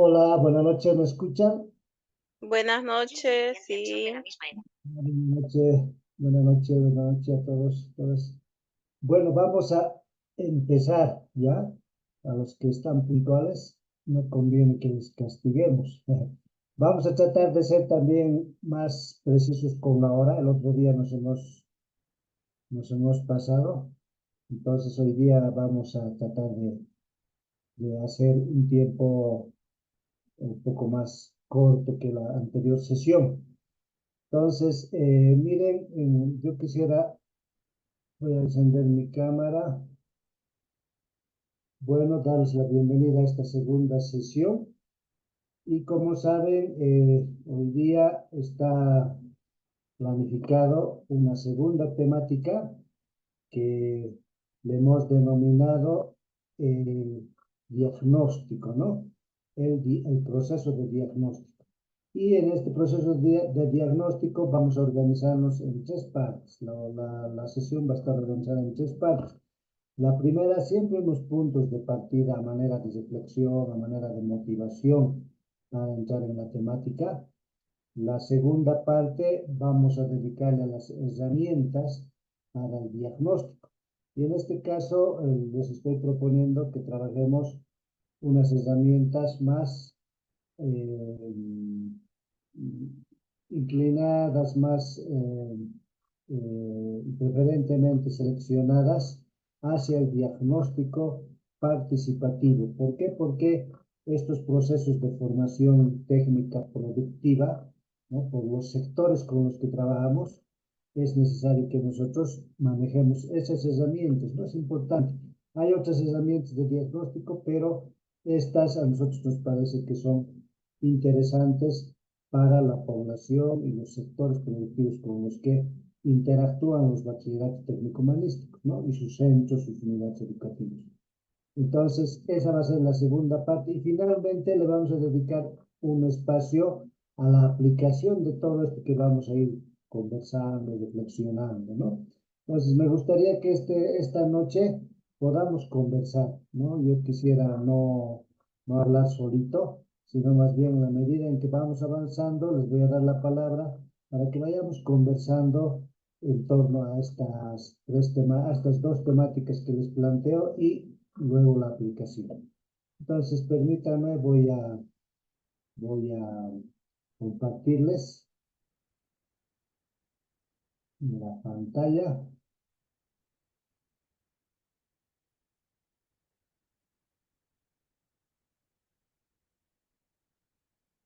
Hola, buenas noches, ¿me escuchan? Buenas noches, sí. Buenas noches a todos, todas. Bueno, vamos a empezar ya. A los que están puntuales, no conviene que les castiguemos. Vamos a tratar de ser también más precisos con la hora. El otro día nos hemos pasado, entonces hoy día vamos a tratar de hacer un tiempo un poco más corto que la anterior sesión. Entonces, miren, yo quisiera, voy a encender mi cámara. Bueno, darles la bienvenida a esta segunda sesión. Y como saben, hoy día está planificado una segunda temática que le hemos denominado diagnóstico, ¿no? El proceso de diagnóstico. Y en este proceso de diagnóstico vamos a organizarnos en tres partes. La sesión va a estar organizada en tres partes. La primera, siempre unos puntos de partida a manera de reflexión, a manera de motivación para entrar en la temática. La segunda parte vamos a dedicarle a las herramientas para el diagnóstico. Y en este caso les estoy proponiendo que trabajemos unas herramientas más eh, inclinadas, más preferentemente seleccionadas hacia el diagnóstico participativo. ¿Por qué? Porque estos procesos de formación técnica productiva, ¿no? Por los sectores con los que trabajamos, es necesario que nosotros manejemos esas herramientas, ¿no? Es importante. Hay otras herramientas de diagnóstico, pero estas a nosotros nos parece que son interesantes para la población y los sectores productivos con los que interactúan los bachilleratos técnico-humanísticos, ¿no? Y sus centros, sus unidades educativas. Entonces, esa va a ser la segunda parte y finalmente le vamos a dedicar un espacio a la aplicación de todo esto que vamos a ir conversando, reflexionando, ¿no? Entonces, me gustaría que esta noche podamos conversar, ¿no? Yo quisiera no hablar solito, sino más bien en la medida en que vamos avanzando, les voy a dar la palabra para que vayamos conversando en torno a a estas dos temáticas que les planteo y luego la aplicación. Entonces, permítanme, voy a compartirles la pantalla.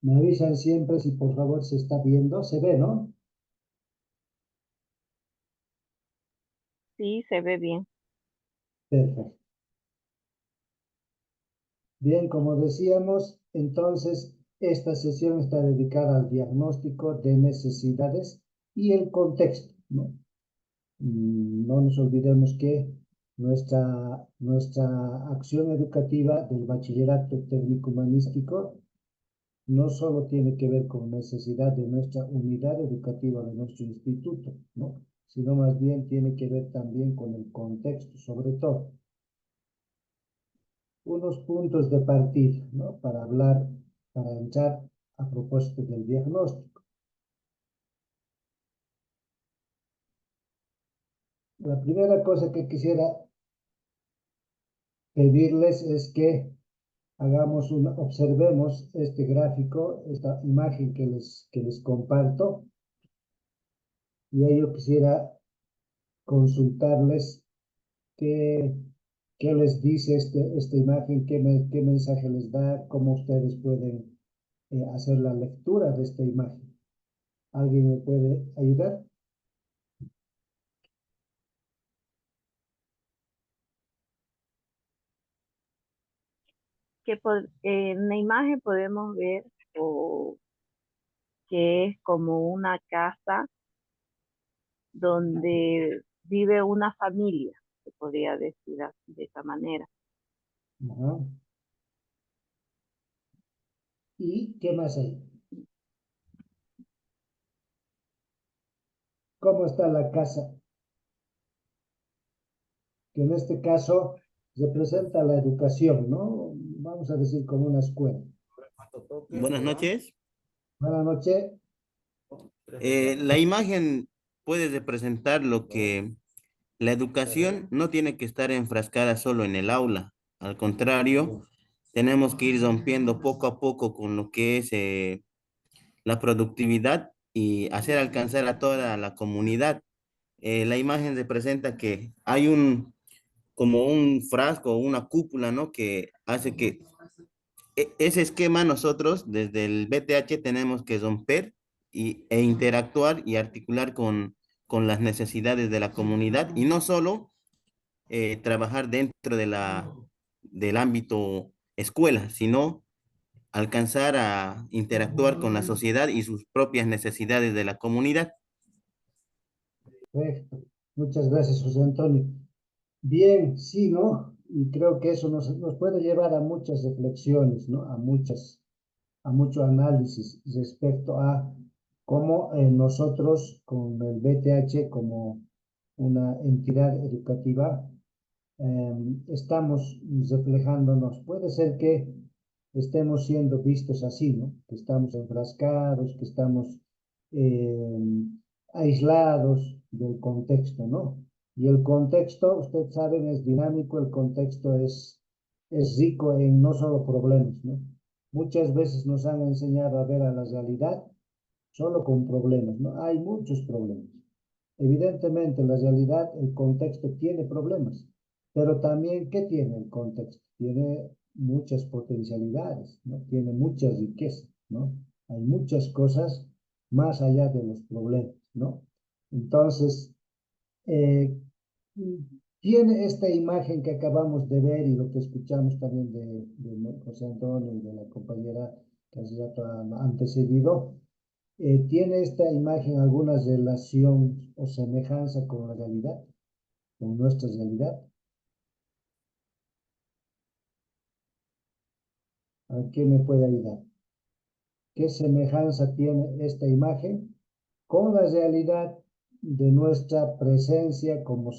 Me avisan siempre si por favor se está viendo. Se ve, ¿no? Sí, se ve bien. Perfecto. Bien, como decíamos, entonces esta sesión está dedicada al diagnóstico de necesidades y el contexto, ¿no? No nos olvidemos que nuestra acción educativa del bachillerato técnico humanístico no solo tiene que ver con necesidad de nuestra unidad educativa de nuestro instituto, ¿no? Sino más bien tiene que ver también con el contexto, sobre todo. Unos puntos de partida, ¿no? Para entrar a propósito del diagnóstico. La primera cosa que quisiera pedirles es que observemos este gráfico, esta imagen que les comparto, y ahí yo quisiera consultarles qué, qué les dice esta imagen, qué mensaje les da, cómo ustedes pueden hacer la lectura de esta imagen. ¿Alguien me puede ayudar? En la imagen podemos ver o, que es como una casa donde vive una familia, se podría decir así, de esa manera. Ajá. ¿Y qué más hay? ¿Cómo está la casa? Que en este caso representa la educación, ¿no? Vamos a decir como una escuela. Buenas noches. Buenas noches. La imagen puede representar lo que la educación no tiene que estar enfrascada solo en el aula. Al contrario, tenemos que ir rompiendo poco a poco con lo que es la productividad y hacer alcanzar a toda la comunidad. La imagen representa que hay como un frasco, una cúpula, ¿no? Que hace que ese esquema nosotros desde el BTH tenemos que romper e interactuar y articular con las necesidades de la comunidad y no solo trabajar dentro del ámbito escuela, sino alcanzar a interactuar con la sociedad y sus propias necesidades de la comunidad. Perfecto. Muchas gracias, José Antonio. Bien, sí, ¿no? Y creo que eso nos puede llevar a muchas reflexiones, ¿no? A mucho análisis respecto a cómo nosotros con el BTH como una entidad educativa estamos reflejándonos. Puede ser que estemos siendo vistos así, ¿no? Que estamos enfrascados, que estamos eh, aislados del contexto, ¿no? Y el contexto, ustedes saben, es dinámico, el contexto es rico en no solo problemas, ¿no? Muchas veces nos han enseñado a ver a la realidad solo con problemas, ¿no? Hay muchos problemas. Evidentemente, la realidad, el contexto tiene problemas, pero también, ¿qué tiene el contexto? Tiene muchas potencialidades, ¿no? Tiene mucha riqueza, ¿no? Hay muchas cosas más allá de los problemas, ¿no? Entonces, eh, tiene esta imagen que acabamos de ver y lo que escuchamos también de José Antonio y de la compañera que hace rato ha antecedido, ¿tiene esta imagen alguna relación o semejanza con la realidad, con nuestra realidad? ¿A qué me puede ayudar? ¿Qué semejanza tiene esta imagen con la realidad de nuestra presencia como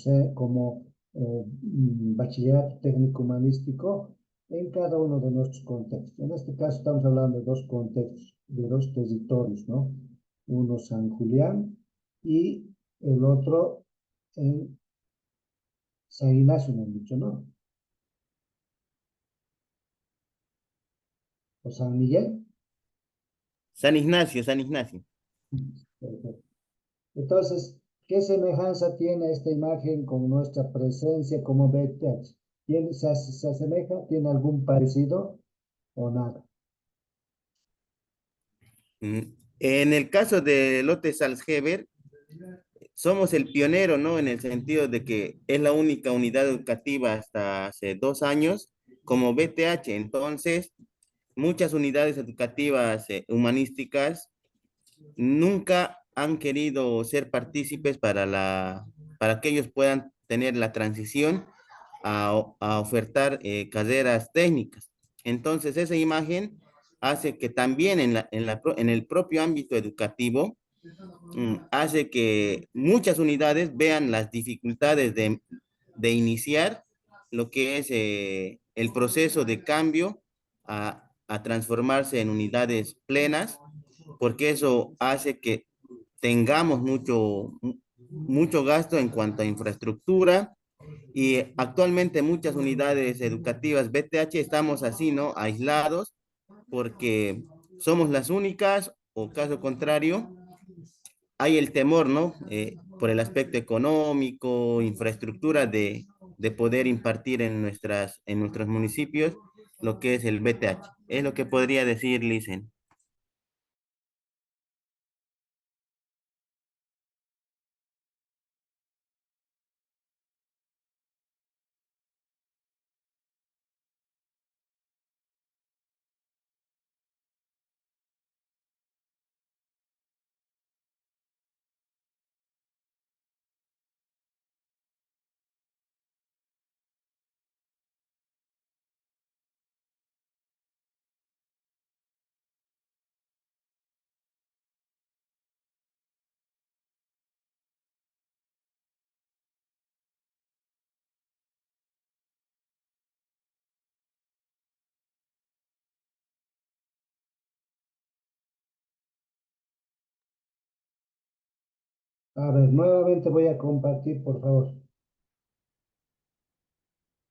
bachillerato técnico humanístico en cada uno de nuestros contextos? En este caso estamos hablando de dos contextos, de dos territorios, ¿no? Uno San Julián y el otro en San Ignacio, me han dicho, ¿no? O San Miguel. San Ignacio, San Ignacio. Perfecto. Entonces, ¿qué semejanza tiene esta imagen con nuestra presencia como BTH? ¿Se asemeja? ¿Tiene algún parecido o nada? Mm, En el caso de Lotte Salzgeber, somos el pionero, ¿no? En el sentido de que es la única unidad educativa hasta hace 2 años como BTH. Entonces, muchas unidades educativas humanísticas nunca han querido ser partícipes para que ellos puedan tener la transición a ofertar carreras técnicas. Entonces, esa imagen hace que también en el propio ámbito educativo, hace que muchas unidades vean las dificultades de iniciar lo que es el proceso de cambio a transformarse en unidades plenas, porque eso hace que tengamos mucho gasto en cuanto a infraestructura y actualmente muchas unidades educativas BTH estamos así, ¿no? Aislados porque somos las únicas o caso contrario hay el temor, ¿no? Por el aspecto económico, infraestructura de poder impartir en nuestros municipios lo que es el BTH. Es lo que podría decir, Licen. A ver, nuevamente voy a compartir, por favor.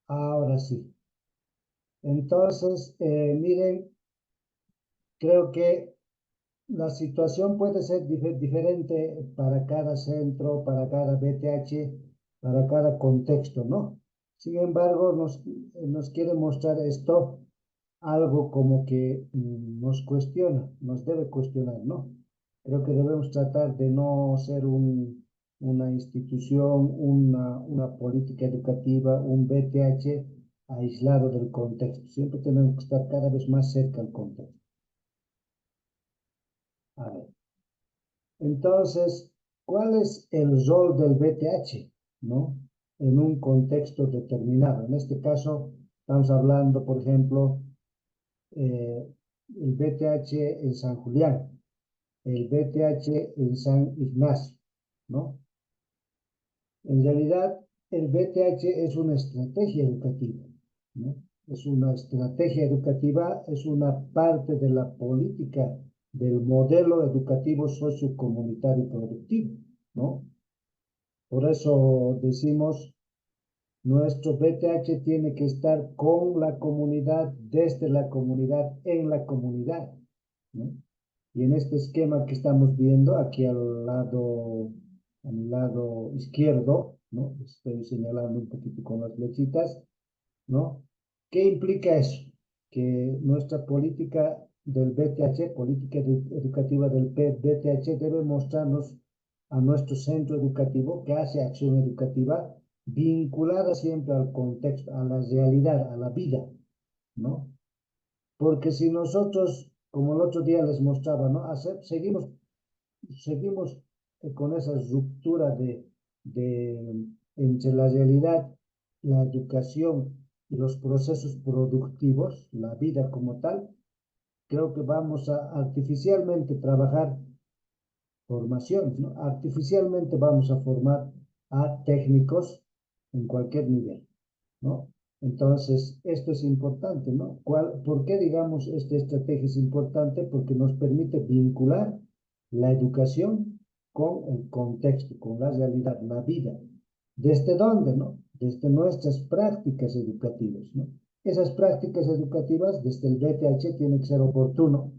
Ahora sí. Entonces, miren, creo que la situación puede ser diferente para cada centro, para cada BTH, para cada contexto, ¿no? Sin embargo, nos quiere mostrar esto algo como que nos cuestiona, nos debe cuestionar, ¿no? Creo que debemos tratar de no ser una institución, una política educativa, un BTH aislado del contexto. Siempre tenemos que estar cada vez más cerca del contexto. A ver. Entonces, ¿cuál es el rol del BTH, ¿no? En un contexto determinado. En este caso, estamos hablando, por ejemplo, eh, el BTH en San Julián, el BTH en San Ignacio, ¿no? En realidad, el BTH es una estrategia educativa, ¿no? Es una estrategia educativa, es una parte de la política del modelo educativo sociocomunitario y productivo, ¿no? Por eso decimos, nuestro BTH tiene que estar con la comunidad, desde la comunidad, en la comunidad, ¿no? Y en este esquema que estamos viendo aquí al lado izquierdo, ¿no? Estoy señalando un poquito con las flechitas, ¿no? ¿Qué implica eso? Que nuestra política del BTH, política educativa del BTH, debe mostrarnos a nuestro centro educativo que hace acción educativa vinculada siempre al contexto, a la realidad, a la vida, ¿no? Porque si nosotros, como el otro día les mostraba, ¿no? Seguimos con esa ruptura entre la realidad, la educación y los procesos productivos, la vida como tal, creo que vamos a artificialmente trabajar formación, ¿no? Artificialmente vamos a formar a técnicos en cualquier nivel, ¿no? Entonces, esto es importante, ¿no? ¿Por qué, digamos, esta estrategia es importante? Porque nos permite vincular la educación con el contexto, con la realidad, la vida. ¿Desde dónde, no? Desde nuestras prácticas educativas, ¿no? Esas prácticas educativas, desde el BTH, tienen que ser oportuno,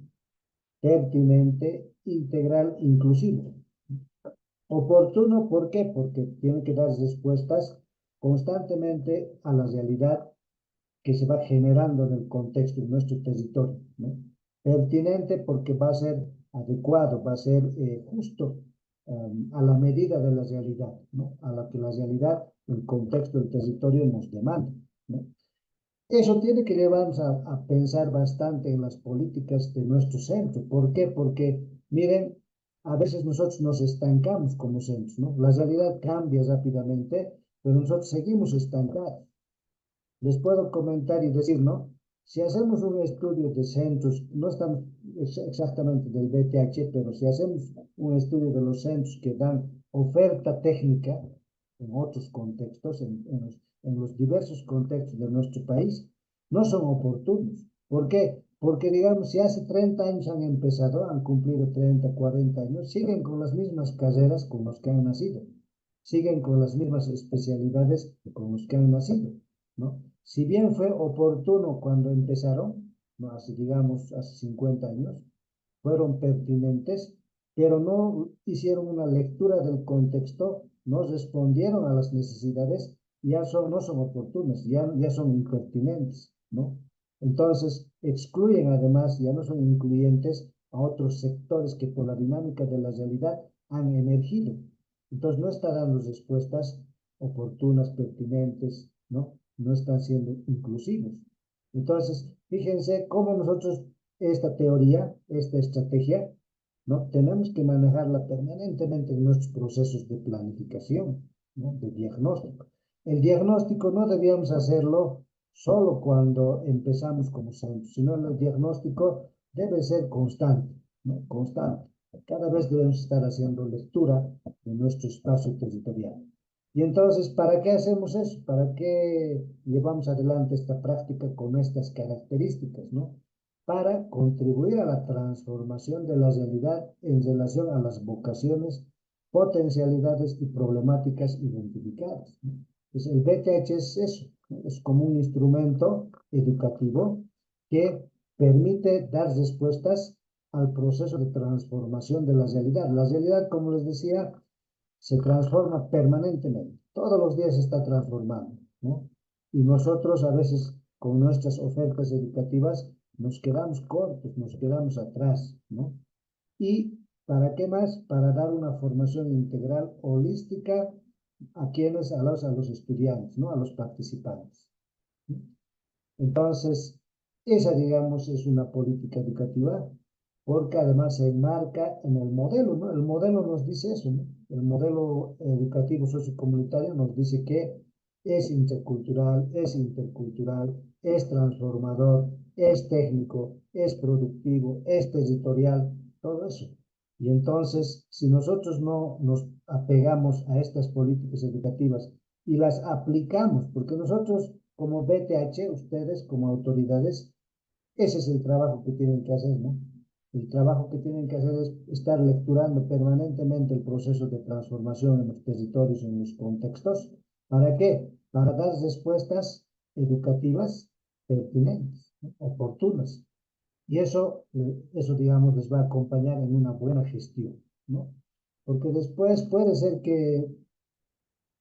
pertinente, integral, inclusivo. Oportuno, ¿por qué? Porque tiene que dar respuestas constantemente a la realidad que se va generando en el contexto, en nuestro territorio, ¿no? Pertinente porque va a ser adecuado, va a ser justo a la medida de la realidad, ¿no? A la que la realidad, el contexto del territorio nos demanda, ¿no? Eso tiene que llevarnos a pensar bastante en las políticas de nuestro centro. ¿Por qué? Porque, miren, a veces nosotros nos estancamos como centros, ¿no? La realidad cambia rápidamente, pero nosotros seguimos estancados. Les puedo comentar y decir, ¿no? Si hacemos un estudio de centros, no estamos exactamente del BTH, pero si hacemos un estudio de los centros que dan oferta técnica en otros contextos, en los diversos contextos de nuestro país, no son oportunos. ¿Por qué? Porque, digamos, si hace 30 años han empezado, han cumplido 30, 40 años, siguen con las mismas carreras con los que han nacido, siguen con las mismas especialidades con los que han nacido, ¿no? Si bien fue oportuno cuando empezaron, ¿no? Hace, digamos, hace 50 años, fueron pertinentes, pero no hicieron una lectura del contexto, no respondieron a las necesidades, no son oportunas, ya son impertinentes, ¿no? Entonces, excluyen además, ya no son incluyentes a otros sectores que por la dinámica de la realidad han emergido. Entonces, no están dando respuestas oportunas, pertinentes, ¿no? No están siendo inclusivos. Entonces, fíjense cómo nosotros esta teoría, esta estrategia, ¿no? Tenemos que manejarla permanentemente en nuestros procesos de planificación, ¿no? De diagnóstico. El diagnóstico no debíamos hacerlo solo cuando empezamos como centro, sino el diagnóstico debe ser constante, ¿no? Constante. Cada vez debemos estar haciendo lectura de nuestro espacio territorial. Y entonces, ¿para qué hacemos eso? ¿Para qué llevamos adelante esta práctica con estas características, ¿no? Para contribuir a la transformación de la realidad en relación a las vocaciones potencialidades y problemáticas identificadas, ¿no? Pues el BTH es eso, ¿no? Es como un instrumento educativo que permite dar respuestas al proceso de transformación de la realidad. La realidad, como les decía, se transforma permanentemente. Todos los días se está transformando, ¿no? Y nosotros a veces con nuestras ofertas educativas nos quedamos cortos, nos quedamos atrás, ¿no? ¿Y para qué más? Para dar una formación integral holística a quienes, a los estudiantes, ¿no? A los participantes, ¿no? Entonces, esa, digamos, es una política educativa porque además se enmarca en el modelo, ¿no? El modelo nos dice eso, ¿no? El modelo educativo sociocomunitario nos dice que es intercultural, es intercultural, es transformador, es técnico, es productivo, es territorial, todo eso. Y entonces, si nosotros no nos apegamos a estas políticas educativas y las aplicamos, porque nosotros como BTH, ustedes como autoridades, ese es el trabajo que tienen que hacer, ¿no? El trabajo que tienen que hacer es estar lecturando permanentemente el proceso de transformación en los territorios, en los contextos. ¿Para qué? Para dar respuestas educativas pertinentes, ¿no? Oportunas. Y eso, digamos, les va a acompañar en una buena gestión, ¿no? Porque después puede ser que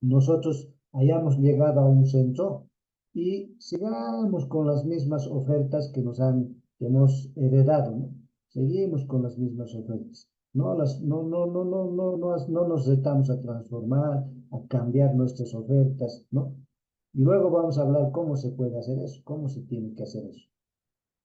nosotros hayamos llegado a un centro y sigamos con las mismas ofertas que hemos heredado, ¿no? Seguimos con las mismas ofertas. No nos retamos a transformar, a cambiar nuestras ofertas, ¿no? Y luego vamos a hablar cómo se puede hacer eso, cómo se tiene que hacer eso.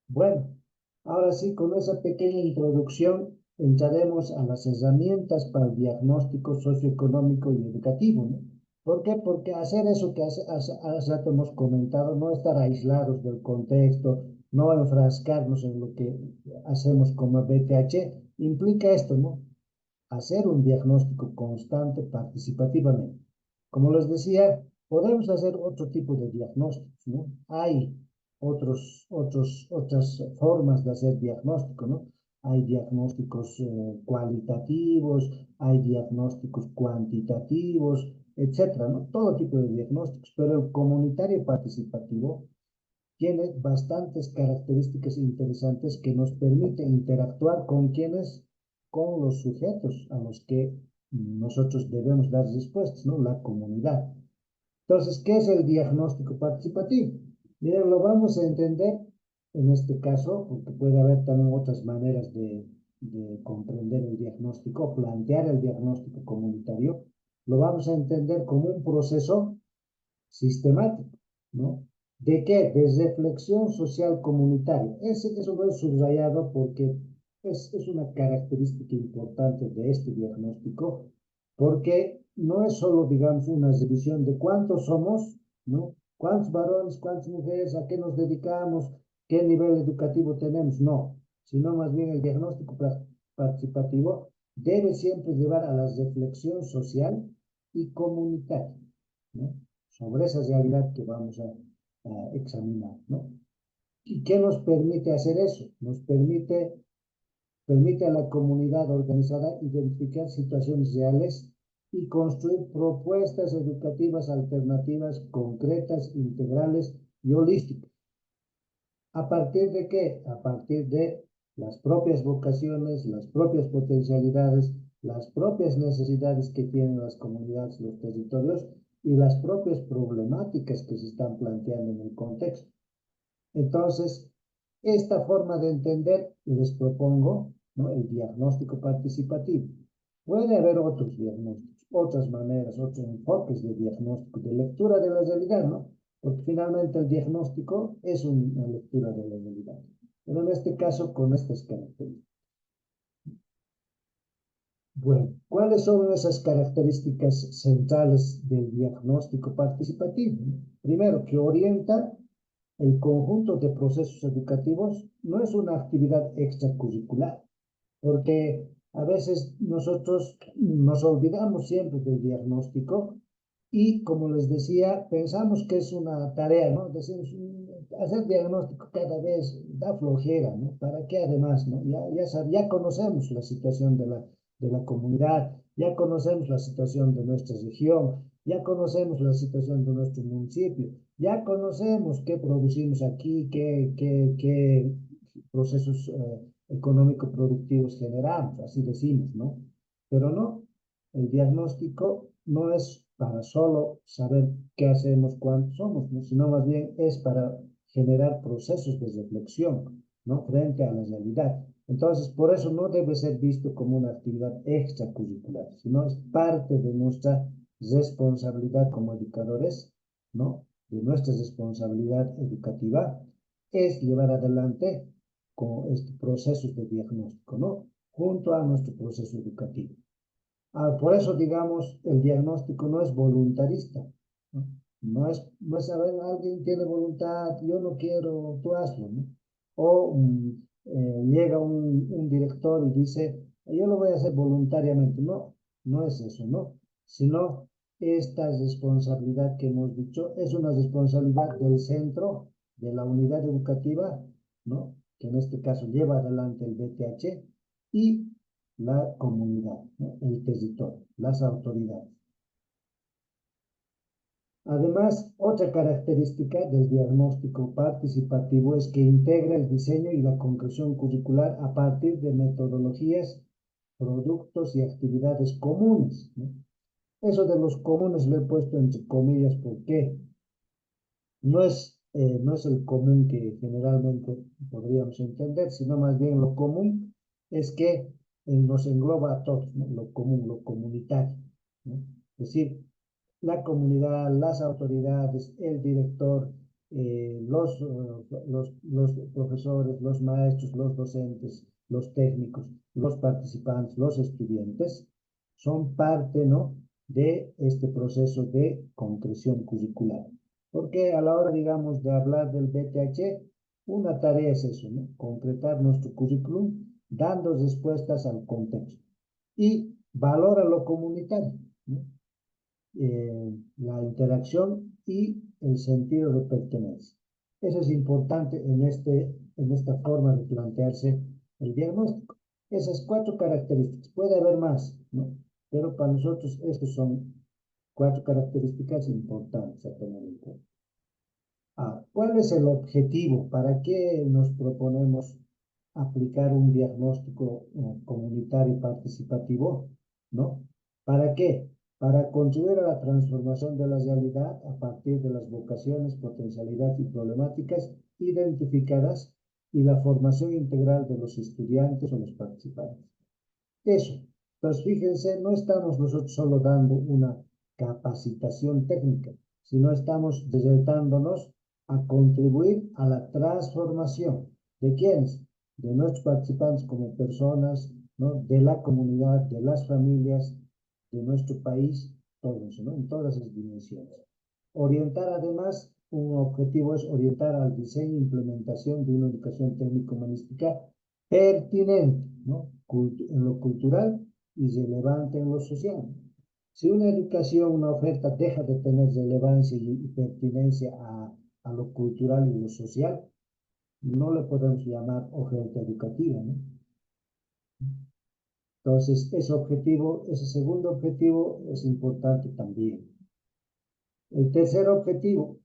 Bueno, ahora sí, con esa pequeña introducción entraremos a las herramientas para el diagnóstico socioeconómico y educativo, ¿no? ¿Por qué? Porque hacer eso que hace rato hemos comentado, no estar aislados del contexto, no enfrascarnos en lo que hacemos como BTH, implica esto, ¿no? Hacer un diagnóstico constante participativamente. Como les decía, podemos hacer otro tipo de diagnósticos, ¿no? Hay otras formas de hacer diagnóstico, ¿no? Hay diagnósticos cualitativos, hay diagnósticos cuantitativos, etcétera, ¿no? Todo tipo de diagnósticos, pero el comunitario participativo tiene bastantes características interesantes que nos permite interactuar con quienes, con los sujetos a los que nosotros debemos dar respuestas, ¿no? La comunidad. Entonces, ¿qué es el diagnóstico participativo? Miren, lo vamos a entender en este caso, porque puede haber también otras maneras de comprender el diagnóstico, plantear el diagnóstico comunitario. Lo vamos a entender como un proceso sistemático, ¿no? ¿De qué? De reflexión social comunitaria. Eso lo he subrayado porque es una característica importante de este diagnóstico, porque no es solo, digamos, una revisión de cuántos somos, ¿no? ¿Cuántos varones, cuántas mujeres, a qué nos dedicamos, qué nivel educativo tenemos? No, sino más bien el diagnóstico participativo debe siempre llevar a la reflexión social y comunitaria, ¿no? Sobre esa realidad que vamos a examinar, ¿no? ¿Y qué nos permite hacer eso? Permite a la comunidad organizada identificar situaciones reales y construir propuestas educativas alternativas, concretas, integrales y holísticas. ¿A partir de qué? A partir de las propias vocaciones, las propias potencialidades, las propias necesidades que tienen las comunidades, los territorios y las propias problemáticas que se están planteando en el contexto. Entonces, esta forma de entender les propongo, ¿no? El diagnóstico participativo. Puede haber otros diagnósticos, otras maneras, otros enfoques de diagnóstico, de lectura de la realidad, ¿no? Porque finalmente el diagnóstico es una lectura de la realidad. Pero en este caso, con estas características. Bueno, ¿cuáles son esas características centrales del diagnóstico participativo? Primero, que orienta el conjunto de procesos educativos, no es una actividad extracurricular, porque a veces nosotros nos olvidamos siempre del diagnóstico y, como les decía, pensamos que es una tarea, ¿no? Decimos, hacer diagnóstico cada vez da flojera, ¿no? ¿Para qué además, no? Ya conocemos la situación de la comunidad, ya conocemos la situación de nuestra región, ya conocemos la situación de nuestro municipio, ya conocemos qué producimos aquí, qué procesos económico-productivos generamos, así decimos, ¿no? Pero no, el diagnóstico no es para solo saber qué hacemos, cuántos somos, ¿no? Sino más bien es para generar procesos de reflexión, ¿no? Frente a la realidad. Entonces, por eso no debe ser visto como una actividad extracurricular, sino es parte de nuestra responsabilidad como educadores, ¿no? De nuestra responsabilidad educativa, es llevar adelante con estos procesos de diagnóstico, ¿no? Junto a nuestro proceso educativo. Por eso, digamos, el diagnóstico no es voluntarista, ¿no? No es, a ver, alguien tiene voluntad, yo no quiero, tú hazlo, ¿no? O llega un director y dice, yo lo voy a hacer voluntariamente. No, no es eso, ¿no? Sino esta responsabilidad que hemos dicho es una responsabilidad del centro, de la unidad educativa, ¿no? Que en este caso lleva adelante el BTH y la comunidad, ¿no? El territorio, las autoridades. Además, otra característica del diagnóstico participativo es que integra el diseño y la concreción curricular a partir de metodologías, productos y actividades comunes, ¿no? Eso de los comunes lo he puesto entre comillas porque no es el común que generalmente podríamos entender, sino más bien lo común es que nos engloba a todos, ¿no? Lo común, lo comunitario, ¿no? Es decir, la comunidad, las autoridades, el director, los profesores, los maestros, los docentes, los técnicos, los participantes, los estudiantes, son parte, ¿no? De este proceso de concreción curricular. Porque a la hora, digamos, de hablar del BTH, una tarea es eso, ¿no? Concretar nuestro currículum dando respuestas al contexto. Y valora lo comunitario, ¿no? La interacción y el sentido de pertenencia. Eso es importante en esta forma de plantearse el diagnóstico. Esas 4 características, puede haber más, ¿no? Pero para nosotros estas son 4 características importantes a tener en cuenta. ¿Cuál es el objetivo? ¿Para qué nos proponemos aplicar un diagnóstico comunitario participativo? ¿No? ¿Para qué? Para contribuir a la transformación de la realidad a partir de las vocaciones, potencialidades y problemáticas identificadas y la formación integral de los estudiantes o los participantes. Eso. Pues fíjense, no estamos nosotros solo dando una capacitación técnica, sino estamos dedicándonos a contribuir a la transformación. ¿De quiénes? De nuestros participantes como personas, ¿no? De la comunidad, de las familias, de nuestro país, todo eso, ¿no? En todas esas dimensiones. Orientar además, un objetivo es orientar al diseño e implementación de una educación técnico-humanística pertinente, ¿no? En lo cultural y relevante en lo social. Si una educación, una oferta deja de tener relevancia y pertinencia a lo cultural y lo social, no le podemos llamar oferta educativa, ¿no? Entonces, ese segundo objetivo es importante también. El tercer objetivo,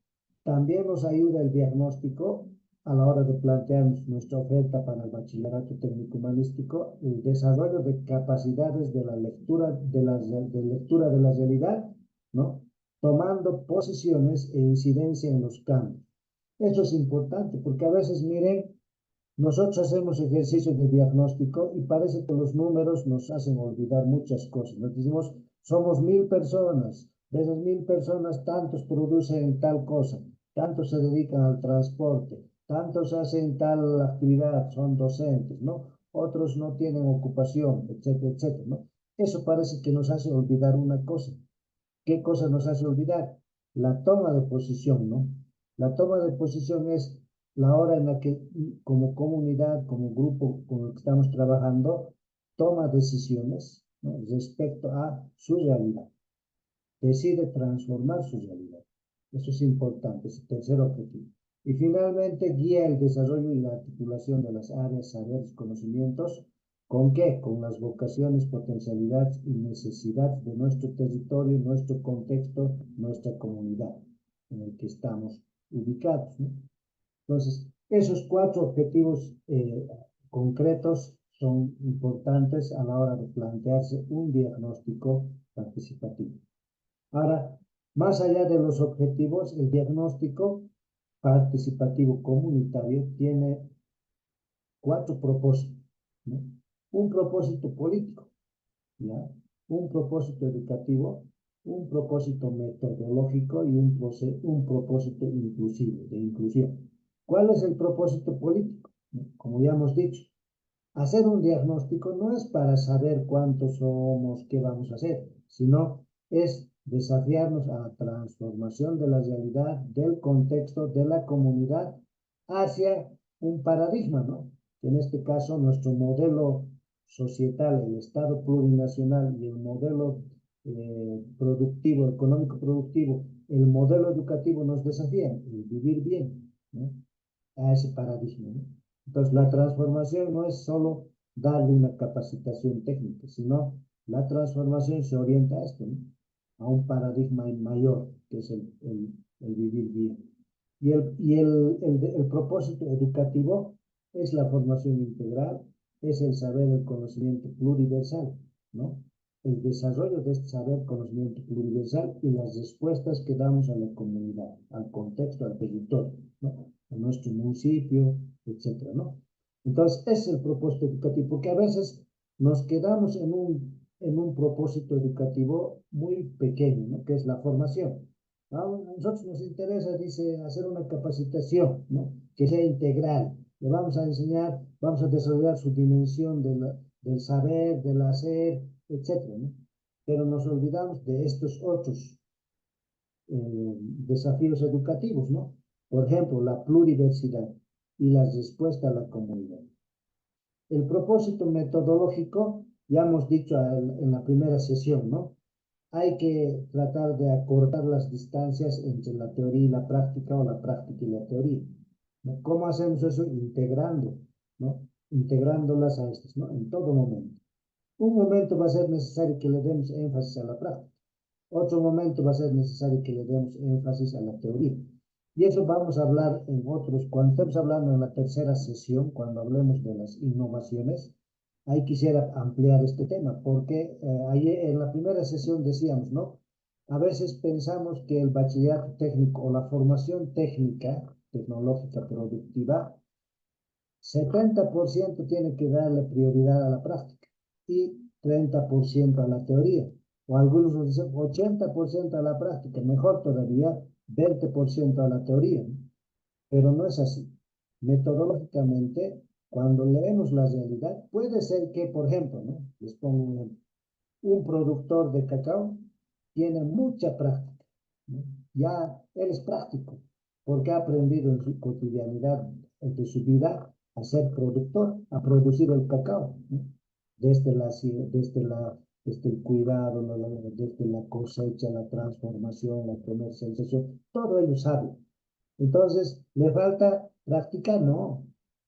también nos ayuda el diagnóstico a la hora de plantearnos nuestra oferta para el bachillerato técnico humanístico, el desarrollo de capacidades de la lectura de la realidad, ¿no? Tomando posiciones e incidencia en los cambios. Eso es importante porque a veces, miren, nosotros hacemos ejercicios de diagnóstico y parece que los números nos hacen olvidar muchas cosas. Nos decimos, somos 1000 personas, de esas 1000 personas, tantos producen tal cosa, tantos se dedican al transporte, tantos hacen tal actividad, son docentes, ¿no? Otros no tienen ocupación, etcétera, etcétera, ¿no? Eso parece que nos hace olvidar una cosa. ¿Qué cosa nos hace olvidar? La toma de posición, ¿no? La toma de posición es la hora en la que como comunidad, como grupo con el que estamos trabajando, toma decisiones, ¿no? Respecto a su realidad. Decide transformar su realidad. Eso es importante, es el tercer objetivo. Y finalmente guía el desarrollo y la articulación de las áreas, saberes, conocimientos ¿Con qué? Con las vocaciones, potencialidades y necesidades de nuestro territorio, nuestro contexto, nuestra comunidad en el que estamos ubicados, ¿no? Entonces, esos 4 objetivos concretos son importantes a la hora de plantearse un diagnóstico participativo. Ahora, más allá de los objetivos, el diagnóstico participativo comunitario tiene 4 propósitos, ¿no? Un propósito político, ¿ya? Un propósito educativo, un propósito metodológico y un propósito inclusivo, de inclusión. ¿Cuál es el propósito político? Como ya hemos dicho, hacer un diagnóstico no es para saber cuántos somos, qué vamos a hacer, sino es desafiarnos a la transformación de la realidad, del contexto, de la comunidad, hacia un paradigma, ¿no? En este caso, nuestro modelo societal, el Estado plurinacional y el modelo productivo, económico productivo, el modelo educativo nos desafían, el vivir bien, ¿no? A ese paradigma, ¿no? Entonces, la transformación no es solo darle una capacitación técnica, sino la transformación se orienta a esto, ¿no? A un paradigma mayor, que es el vivir bien. El propósito educativo es la formación integral, es el saber, el conocimiento pluriversal, ¿no? El desarrollo de este saber, conocimiento pluriversal y las respuestas que damos a la comunidad, al contexto, al territorio, ¿no? A nuestro municipio, etcétera, ¿no? Entonces, ese es el propósito educativo, porque a veces nos quedamos en un propósito educativo muy pequeño, ¿no? Que es la formación. A nosotros nos interesa, dice, hacer una capacitación, ¿no? Que sea integral. Le vamos a enseñar, vamos a desarrollar su dimensión del saber, del hacer, etcétera, ¿no? Pero nos olvidamos de estos otros desafíos educativos, ¿no? Por ejemplo, la pluriversidad y la respuesta a la comunidad. El propósito metodológico, ya hemos dicho en la primera sesión, ¿no? Hay que tratar de acortar las distancias entre la teoría y la práctica o la práctica y la teoría, ¿no? ¿Cómo hacemos eso? Integrando, ¿no? Integrándolas a estas, ¿no? En todo momento. Un momento va a ser necesario que le demos énfasis a la práctica. Otro momento va a ser necesario que le demos énfasis a la teoría. Y eso vamos a hablar en otros, cuando estemos hablando en la tercera sesión, cuando hablemos de las innovaciones, ahí quisiera ampliar este tema, porque ahí en la primera sesión decíamos, ¿no? A veces pensamos que el bachillerato técnico o la formación técnica, tecnológica, productiva, 70% tiene que darle prioridad a la práctica y 30% a la teoría. O algunos nos dicen 80% a la práctica, mejor todavía, 20% a la teoría, ¿no? Pero no es así. Metodológicamente, cuando leemos la realidad, puede ser que, por ejemplo, ¿no? Les pongo un ejemplo. Un productor de cacao tiene mucha práctica, ¿no? Ya él es práctico, porque ha aprendido en su cotidianidad de su vida a ser productor, a producir el cacao, ¿no? Desde el cuidado, ¿no? Desde la cosecha, la transformación, la comercialización, todo ello sabe. Entonces, ¿le falta práctica? No,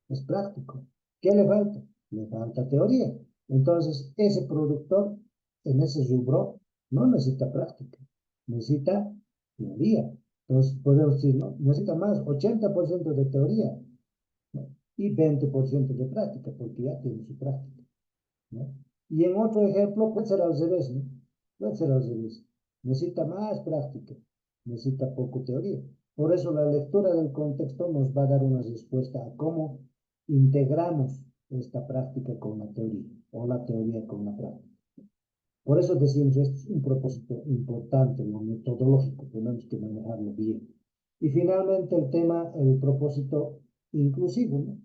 es práctico. ¿Qué le falta? Le falta teoría. Entonces, ese productor en ese rubro no necesita práctica, necesita teoría. Entonces, podemos decir, no, necesita más, 80% de teoría, ¿no? Y 20% de práctica, porque ya tiene su práctica, ¿no? Y en otro ejemplo puede ser al revés, ¿no? Puede ser al revés. Necesita más práctica, necesita poco teoría. Por eso la lectura del contexto nos va a dar una respuesta a cómo integramos esta práctica con la teoría o la teoría con la práctica. Por eso decimos, esto es un propósito importante, lo metodológico, tenemos que manejarlo bien. Y finalmente el tema, el propósito inclusivo, ¿no?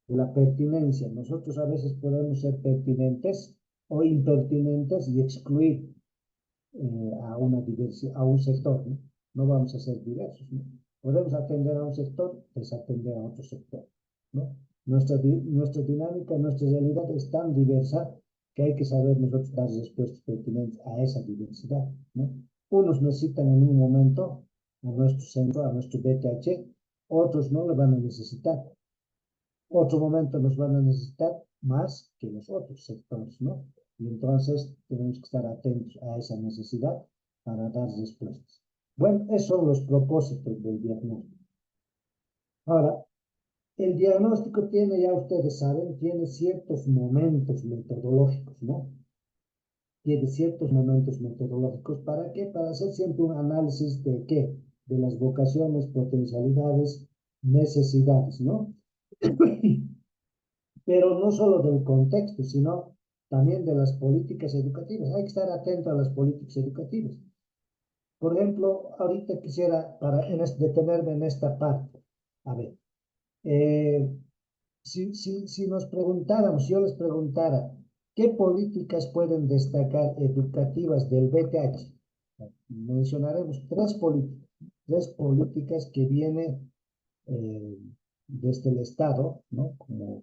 De la pertinencia. Nosotros a veces podemos ser pertinentes o impertinentes y excluir a una diversidad, a un sector, ¿no? No vamos a ser diversos, ¿no? Podemos atender a un sector, desatender a otro sector, ¿no? Nuestra dinámica, nuestra realidad es tan diversa que hay que saber nosotros dar respuestas pertinentes a esa diversidad, ¿no? Unos necesitan en un momento a nuestro centro, a nuestro BTH, otros no lo van a necesitar. otro momento nos van a necesitar más que los otros sectores, ¿no? Y entonces tenemos que estar atentos a esa necesidad para dar respuestas. Bueno, esos son los propósitos del diagnóstico. Ahora, el diagnóstico tiene, ya ustedes saben, tiene ciertos momentos metodológicos, ¿no? Tiene ciertos momentos metodológicos. ¿Para qué? Para hacer siempre un análisis de qué, de las vocaciones, potencialidades, necesidades, ¿no? Pero no solo del contexto, sino también de las políticas educativas. Hay que estar atento a las políticas educativas. Por ejemplo, ahorita quisiera detenerme en esta parte. A ver, eh, si nos preguntáramos, si yo les preguntara, ¿qué políticas pueden destacar educativas del BTH? Mencionaremos tres políticas que vienen eh, desde el Estado, ¿no?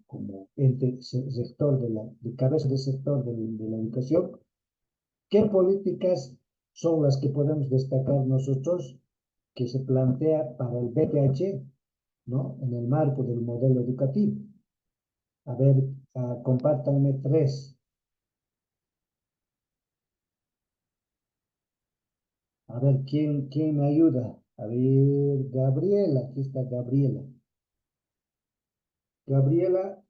Como ente sector de cabeza de sector de la educación. ¿Qué políticas son las que podemos destacar nosotros que se plantea para el BTH, ¿no? En el marco del modelo educativo? A ver, compártanme tres. A ver, ¿quién me ayuda? A ver, Gabriela, aquí está Gabriela. Gabriela,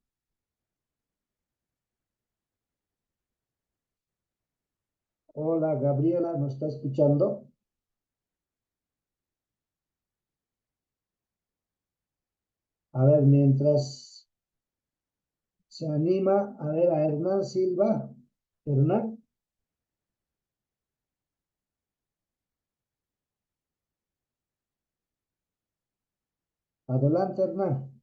hola Gabriela, ¿nos está escuchando? A ver, mientras se anima, a ver, a Hernán Silva. Hernán, adelante Hernán.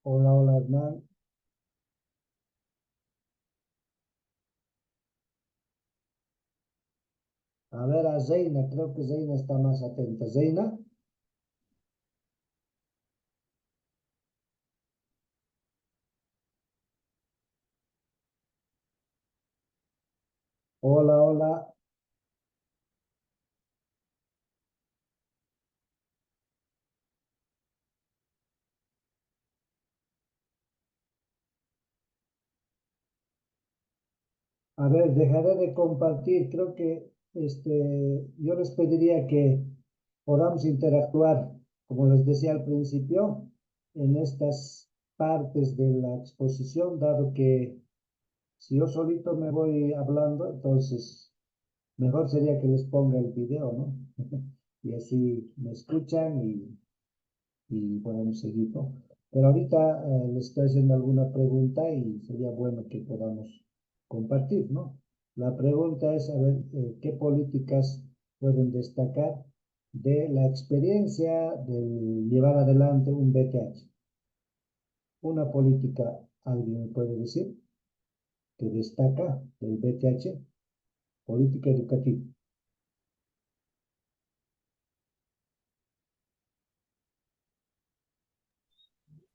Hola, hola Hernán. A ver, a Zeina, creo que Zeina está más atenta. Zeina, hola, hola. A ver, dejaré de compartir. Creo que yo les pediría que podamos interactuar, como les decía al principio, en estas partes de la exposición, dado que si yo solito me voy hablando, entonces mejor sería que les ponga el video, ¿no? Y así me escuchan y podemos seguir, ¿no? Pero ahorita les estoy haciendo alguna pregunta y sería bueno que podamos compartir, ¿no? La pregunta es, a ver, ¿qué políticas pueden destacar de la experiencia de llevar adelante un BTH? Una política, ¿alguien me puede decir, que destaca del BTH? Política educativa.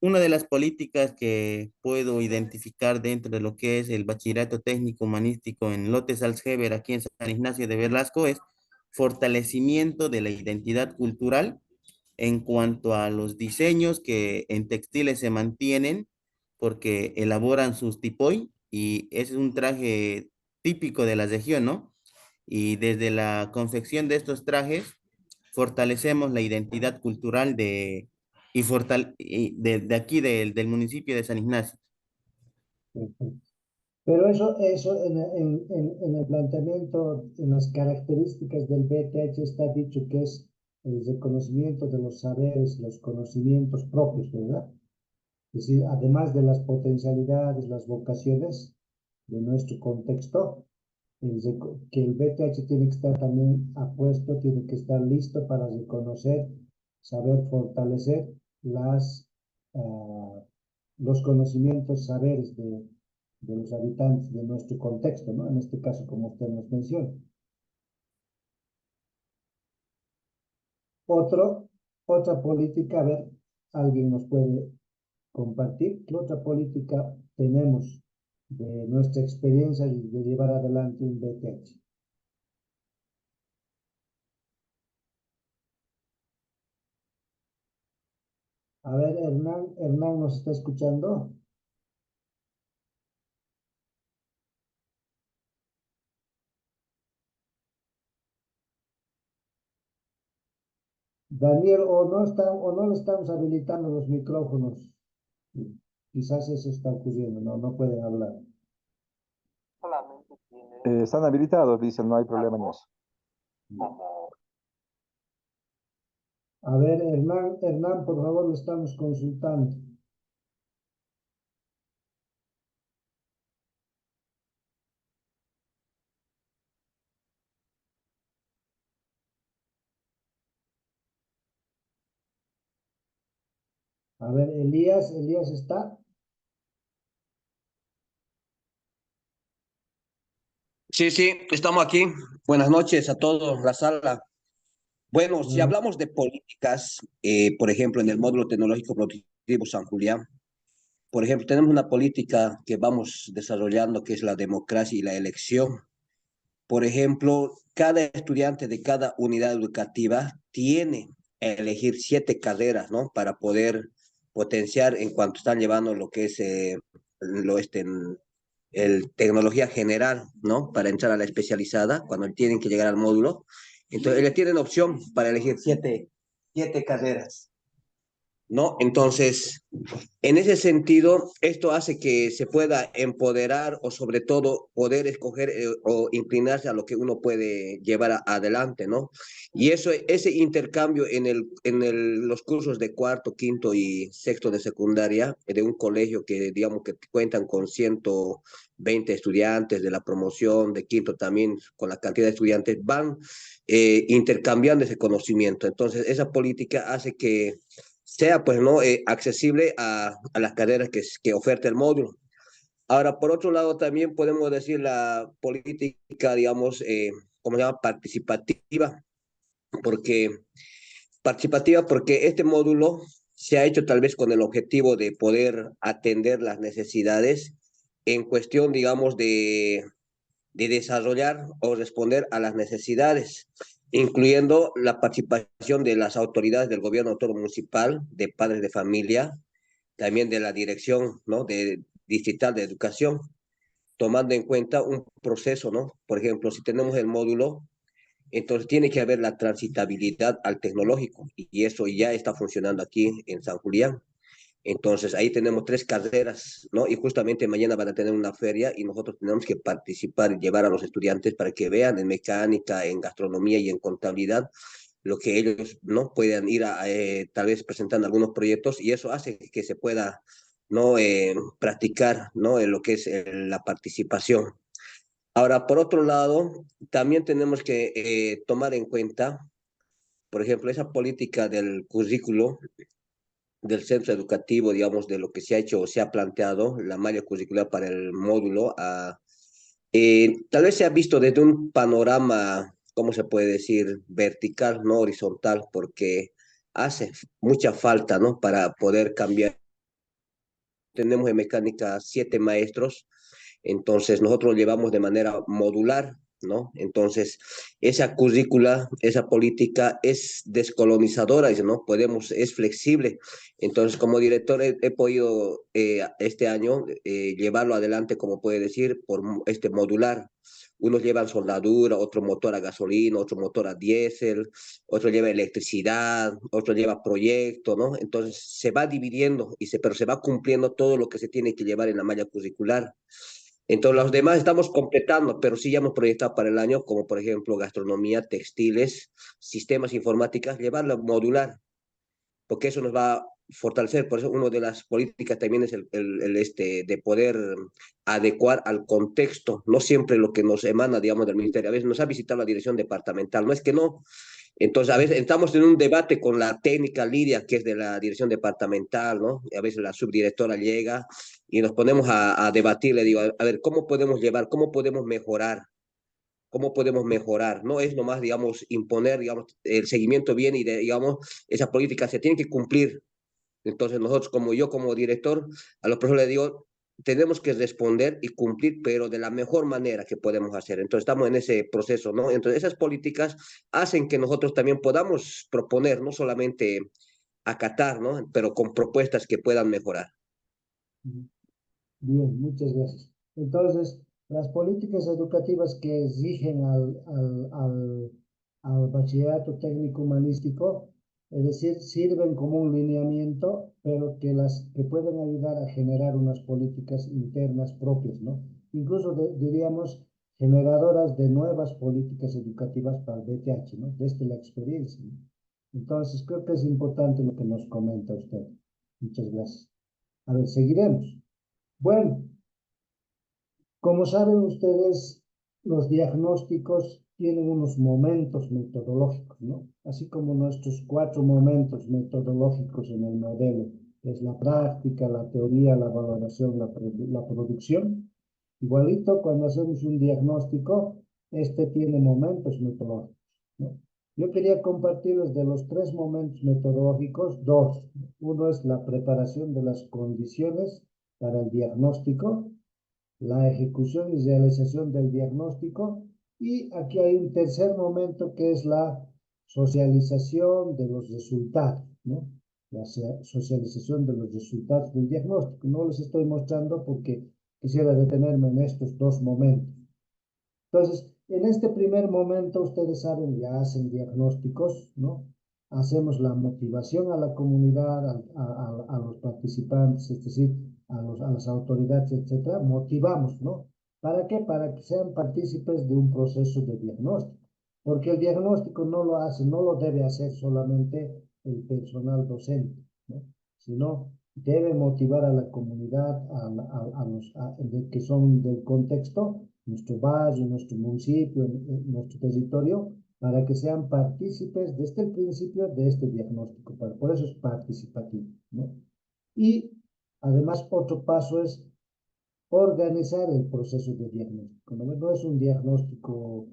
Una de las políticas que puedo identificar dentro de lo que es el bachillerato técnico humanístico en Lotte Salzgeber, aquí en San Ignacio de Velasco, es fortalecimiento de la identidad cultural en cuanto a los diseños que en textiles se mantienen, porque elaboran sus tipoy y ese es un traje típico de la región, ¿no? Y desde la confección de estos trajes fortalecemos la identidad cultural de aquí del municipio de San Ignacio. Pero eso en el planteamiento, en las características del BTH está dicho que es el reconocimiento de los saberes, los conocimientos propios, ¿verdad? Es decir, además de las potencialidades, las vocaciones de nuestro contexto, que el BTH tiene que estar también apuesto, tiene que estar listo para reconocer, saber fortalecer ah, los conocimientos, saberes de los habitantes de nuestro contexto, ¿no? En este caso, como usted nos menciona. Otro, otra política, a ver, alguien nos puede compartir qué otra política tenemos de nuestra experiencia de llevar adelante un BTH. A ver, Hernán nos está escuchando. Daniel, o no le estamos habilitando los micrófonos. Quizás eso está ocurriendo, no pueden hablar. Están habilitados, dicen, no hay problema en eso. A ver, Hernán, por favor, lo estamos consultando. A ver, Elías está. Sí, sí, estamos aquí. Buenas noches a todos, la sala. Bueno, si Ah, hablamos de políticas, por ejemplo, en el módulo tecnológico productivo San Julián, por ejemplo, tenemos una política que vamos desarrollando que es la democracia y la elección. Por ejemplo, cada estudiante de cada unidad educativa tiene que elegir 7 carreras, ¿no? Para poder potenciar en cuanto están llevando lo que es el tecnología general, ¿no? Para entrar a la especializada, cuando tienen que llegar al módulo. Entonces, ellos tienen opción para elegir siete carreras, ¿no? Entonces, en ese sentido, esto hace que se pueda empoderar o sobre todo poder escoger o inclinarse a lo que uno puede llevar adelante, ¿no? Y eso, ese intercambio los cursos de cuarto, quinto y sexto de secundaria de un colegio que digamos que cuentan con 120 estudiantes de la promoción, de quinto también con la cantidad de estudiantes, van intercambiando ese conocimiento. Entonces, esa política hace que sea pues no accesible a las carreras que oferta el módulo. Ahora, por otro lado, también podemos decir la política, digamos, ¿cómo se llama? Porque, Participativa porque este módulo se ha hecho tal vez con el objetivo de poder atender las necesidades en cuestión, digamos, de desarrollar o responder a las necesidades, incluyendo la participación de las autoridades del gobierno autónomo municipal, de padres de familia, también de la dirección, ¿no? Distrital de educación, tomando en cuenta un proceso, ¿no? Por ejemplo, si tenemos el módulo, entonces tiene que haber la transitabilidad al tecnológico y eso ya está funcionando aquí en San Julián. Entonces, ahí tenemos 3 carreras, ¿no? Y justamente mañana van a tener una feria y nosotros tenemos que participar y llevar a los estudiantes para que vean en mecánica, en gastronomía y en contabilidad lo que ellos, ¿no? Puedan ir tal vez presentando algunos proyectos y eso hace que se pueda, ¿no? Practicar, ¿no? En lo que es la participación. Ahora, por otro lado, también tenemos que tomar en cuenta, por ejemplo, esa política del currículo del centro educativo, digamos, de lo que se ha hecho o se ha planteado, la malla curricular para el módulo, tal vez se ha visto desde un panorama, ¿cómo se puede decir? Vertical, no horizontal, porque hace mucha falta, ¿no? Para poder cambiar. Tenemos en mecánica 7 maestros, entonces nosotros lo llevamos de manera modular, ¿no? Entonces, esa currícula, esa política es descolonizadora, ¿no? Es flexible. Entonces, como director he podido este año llevarlo adelante, como puede decir, por este modular. Unos llevan soldadura, otro motor a gasolina, otro motor a diésel, otro lleva electricidad, otro lleva proyecto, ¿no? Entonces se va dividiendo, pero se va cumpliendo todo lo que se tiene que llevar en la malla curricular. Entonces, los demás estamos completando, pero sí ya hemos proyectado para el año, como por ejemplo gastronomía, textiles, sistemas informáticas, llevarlo modular, porque eso nos va a fortalecer. Por eso, una de las políticas también es de poder adecuar al contexto, no siempre lo que nos emana, digamos, del ministerio. A veces nos ha visitado la dirección departamental, no es que no. Entonces, a veces estamos en un debate con la técnica Lidia, que es de la dirección departamental, ¿no? Y a veces la subdirectora llega y nos ponemos a debatir, le digo, a ver, ¿cómo podemos llevar, cómo podemos mejorar? ¿Cómo podemos mejorar? No es nomás, digamos, imponer, digamos, el seguimiento bien y, digamos, esa política se tiene que cumplir. Entonces, nosotros, como yo, como director, a los profesores les digo, tenemos que responder y cumplir, pero de la mejor manera que podemos hacer. Entonces, estamos en ese proceso, ¿no? Entonces, esas políticas hacen que nosotros también podamos proponer, no solamente acatar, ¿no? Pero con propuestas que puedan mejorar. Bien, muchas gracias. Entonces, las políticas educativas que rigen al bachillerato técnico humanístico, es decir, sirven como un lineamiento, pero que pueden ayudar a generar unas políticas internas propias, ¿no? Incluso diríamos generadoras de nuevas políticas educativas para el BTH, ¿no? Desde la experiencia, ¿no? Entonces, creo que es importante lo que nos comenta usted. Muchas gracias. A ver, seguiremos. Bueno, como saben ustedes, los diagnósticos tienen unos momentos metodológicos, ¿no? Así como nuestros 4 momentos metodológicos en el modelo, es la práctica, la teoría, la valoración, la producción. Igualito, cuando hacemos un diagnóstico, este tiene momentos metodológicos, ¿no? Yo quería compartirles de los 3 momentos metodológicos, 2. Uno es la preparación de las condiciones para el diagnóstico, la ejecución y realización del diagnóstico, y aquí hay un tercer momento que es la socialización de los resultados, ¿no? La socialización de los resultados del diagnóstico. No les estoy mostrando porque quisiera detenerme en estos 2 momentos. Entonces, en este primer momento, ustedes saben, ya hacen diagnósticos, ¿no? Hacemos la motivación a la comunidad, a los participantes, es decir, a las autoridades, etcétera, motivamos, ¿no? ¿Para qué? Para que sean partícipes de un proceso de diagnóstico. Porque el diagnóstico no lo debe hacer solamente el personal docente, ¿no? Sino debe motivar a la comunidad, de que son del contexto, nuestro barrio, nuestro municipio, nuestro territorio, para que sean partícipes desde el principio de este diagnóstico. Por eso es participativo, ¿no? Y además otro paso es organizar el proceso de diagnóstico. No es un diagnóstico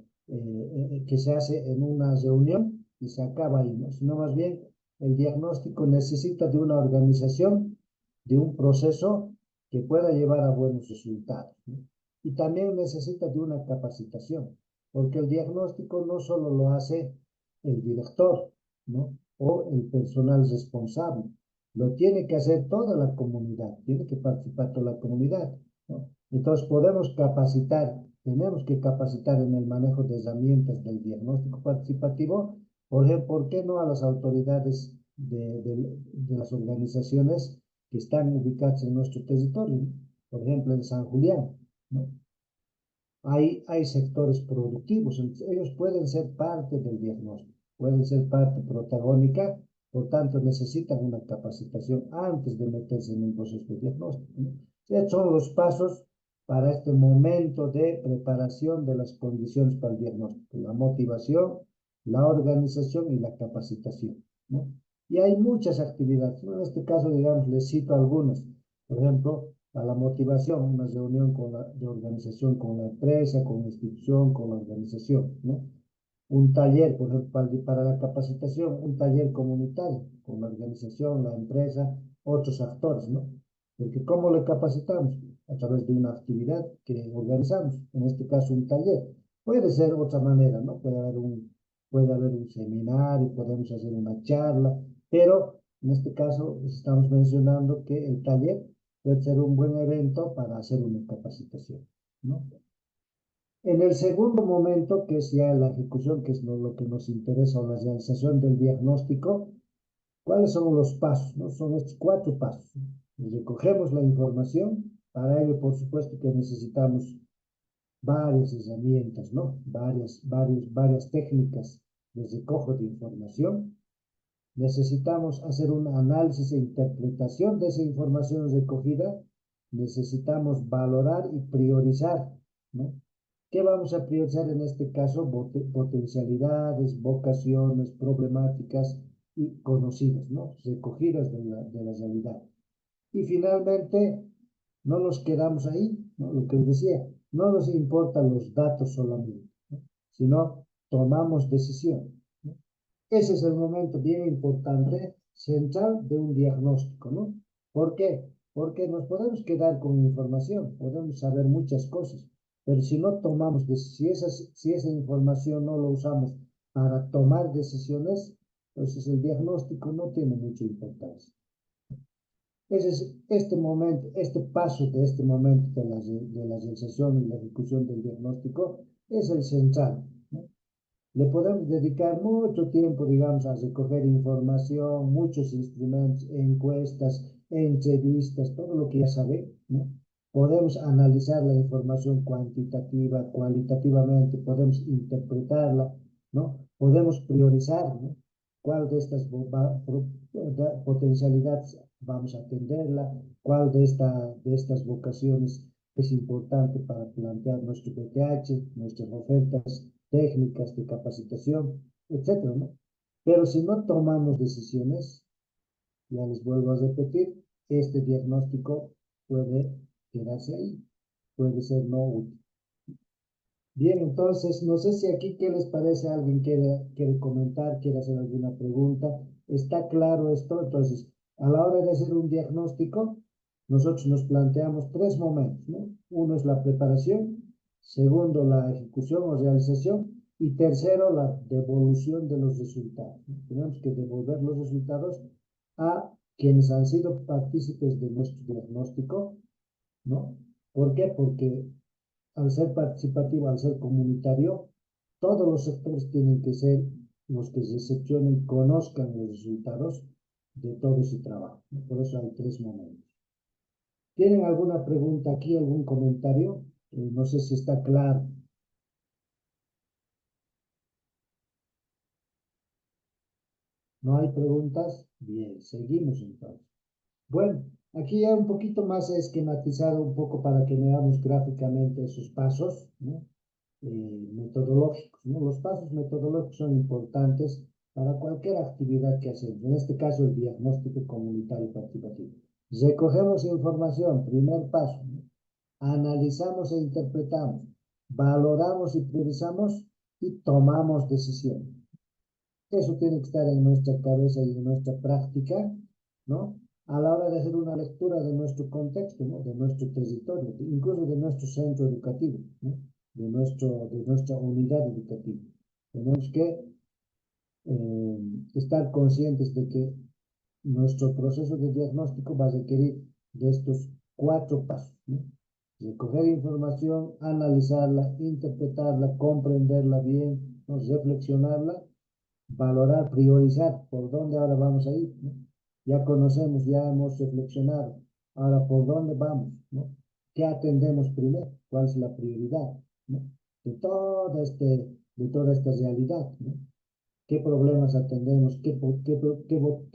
que se hace en una reunión y se acaba ahí, ¿no? Sino más bien el diagnóstico necesita de una organización, de un proceso que pueda llevar a buenos resultados, ¿no? Y también necesita de una capacitación, porque el diagnóstico no solo lo hace el director, ¿no? O el personal responsable, lo tiene que hacer toda la comunidad, tiene que participar toda la comunidad, ¿no? Entonces tenemos que capacitar en el manejo de herramientas del diagnóstico participativo, por ejemplo, ¿por qué no a las autoridades de las organizaciones que están ubicadas en nuestro territorio, ¿no? Por ejemplo, en San Julián, ¿no? Hay sectores productivos, ellos pueden ser parte del diagnóstico, pueden ser parte protagónica, por tanto necesitan una capacitación antes de meterse en un proceso de diagnóstico, ¿no? Estos son los pasos para este momento de preparación de las condiciones para el diagnóstico: la motivación, la organización y la capacitación, ¿no? Y hay muchas actividades, ¿no? En este caso, digamos, les cito algunas. Por ejemplo, a la motivación, una reunión de organización con la empresa, con la institución, con la organización, ¿no? Un taller, por ejemplo, para la capacitación, un taller comunitario con la organización, la empresa, otros actores, ¿no? Porque ¿cómo le capacitamos? A través de una actividad que organizamos, en este caso un taller. Puede ser otra manera, ¿no? Puede haber un seminario, podemos hacer una charla, pero en este caso estamos mencionando que el taller puede ser un buen evento para hacer una capacitación, ¿no? En el segundo momento, que es ya la ejecución, que es lo que nos interesa, o la realización del diagnóstico, ¿cuáles son los pasos, no? Son estos 4 pasos. Recogemos la información, para ello, por supuesto, que necesitamos varias herramientas, ¿no? Varias técnicas de recojo de información. Necesitamos hacer un análisis e interpretación de esa información recogida. Necesitamos valorar y priorizar, ¿no? ¿Qué vamos a priorizar en este caso? Potencialidades, vocaciones, problemáticas y conocidas, ¿no? Recogidas de la realidad. Y finalmente, no nos quedamos ahí, ¿no? Lo que les decía, no nos importan los datos solamente, ¿no? Sino tomamos decisión, ¿no? Ese es el momento bien importante, central de un diagnóstico, ¿no? ¿Por qué? Porque nos podemos quedar con información, podemos saber muchas cosas, pero si no tomamos, si esa información no la usamos para tomar decisiones, Entonces el diagnóstico no tiene mucha importancia. Ese es este momento, este paso de este momento de la realización y la ejecución del diagnóstico es el central, ¿no? Le podemos dedicar mucho tiempo, digamos, a recoger información, muchos instrumentos, encuestas, entrevistas, todo lo que ya sabe, ¿no? Podemos analizar la información cuantitativa, cualitativamente, podemos interpretarla, ¿no? Podemos priorizar, ¿no? ¿Cuál de estas potencialidades vamos a atenderla? ¿Cuál de estas vocaciones es importante para plantear nuestro PTH, nuestras ofertas técnicas de capacitación, etcétera, ¿no? Pero si no tomamos decisiones, ya les vuelvo a repetir, este diagnóstico puede quedarse ahí, puede ser no útil. Bien, entonces, no sé si aquí, ¿qué les parece? ¿Alguien quiere comentar, quiere hacer alguna pregunta? ¿Está claro esto? Entonces, a la hora de hacer un diagnóstico, nosotros nos planteamos tres momentos, ¿no? Uno es la preparación, segundo, la ejecución o realización, y tercero, la devolución de los resultados, ¿no? Tenemos que devolver los resultados a quienes han sido partícipes de nuestro diagnóstico, ¿no? ¿Por qué? Porque al ser participativo, al ser comunitario, todos los sectores tienen que ser los que recepcionen, conozcan los resultados de todo ese trabajo, ¿no? Por eso hay tres momentos. ¿Tienen alguna pregunta aquí, algún comentario? No sé si está claro. ¿No hay preguntas? Bien, seguimos entonces. Bueno, aquí ya un poquito más esquematizado un poco para que veamos gráficamente esos pasos, ¿no? Metodológicos, ¿no? Los pasos metodológicos son importantes para cualquier actividad que hacemos, en este caso el diagnóstico comunitario participativo. Recogemos información, primer paso, ¿no? Analizamos e interpretamos, valoramos y priorizamos y tomamos decisiones. Eso tiene que estar en nuestra cabeza y en nuestra práctica, ¿no? A la hora de hacer una lectura de nuestro contexto, ¿no? De nuestro territorio, incluso de nuestro centro educativo, ¿no? De nuestra unidad educativa. Tenemos que estar conscientes de que nuestro proceso de diagnóstico va a requerir de estos cuatro pasos, ¿no? Recoger información, analizarla, interpretarla, comprenderla bien, ¿no? Reflexionarla, valorar, priorizar por dónde ahora vamos a ir, ¿no? Ya conocemos, ya hemos reflexionado, ahora por dónde vamos, ¿no? ¿Qué atendemos primero? ¿Cuál es la prioridad, ¿no? De toda esta realidad, ¿no? ¿Qué problemas atendemos? ¿Qué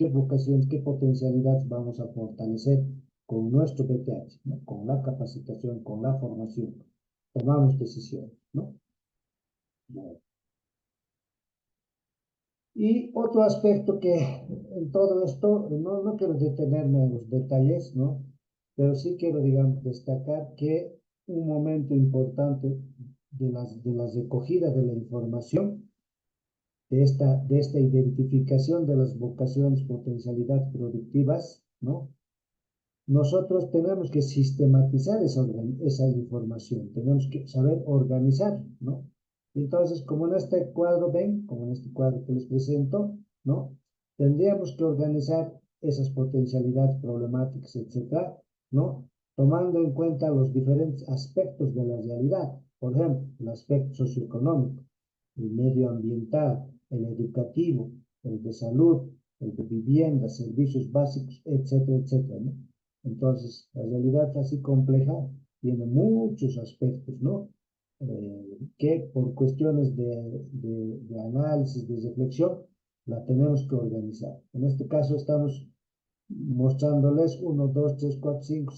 vocaciones, qué potencialidades vamos a fortalecer con nuestro PTH, ¿no? Con la capacitación, con la formación? Tomamos decisiones, ¿no? Bueno. Y otro aspecto que en todo esto, no quiero detenerme en los detalles, ¿no? Pero sí quiero, digamos, destacar que un momento importante de la recogida de la información, de esta identificación de las vocaciones, potencialidades productivas, ¿no? Nosotros tenemos que sistematizar esa información, tenemos que saber organizar, ¿no? Entonces, como en este cuadro ven, como en este cuadro que les presento, ¿no? Tendríamos que organizar esas potencialidades problemáticas, etcétera, ¿no? Tomando en cuenta los diferentes aspectos de la realidad, por ejemplo, el aspecto socioeconómico, el medioambiental, el educativo, el de salud, el de vivienda, servicios básicos, etcétera, etcétera, ¿no? Entonces, la realidad así compleja tiene muchos aspectos, ¿no? Que por cuestiones de análisis, de reflexión, la tenemos que organizar. En este caso estamos mostrándoles 1, 2, 3, 4, 5,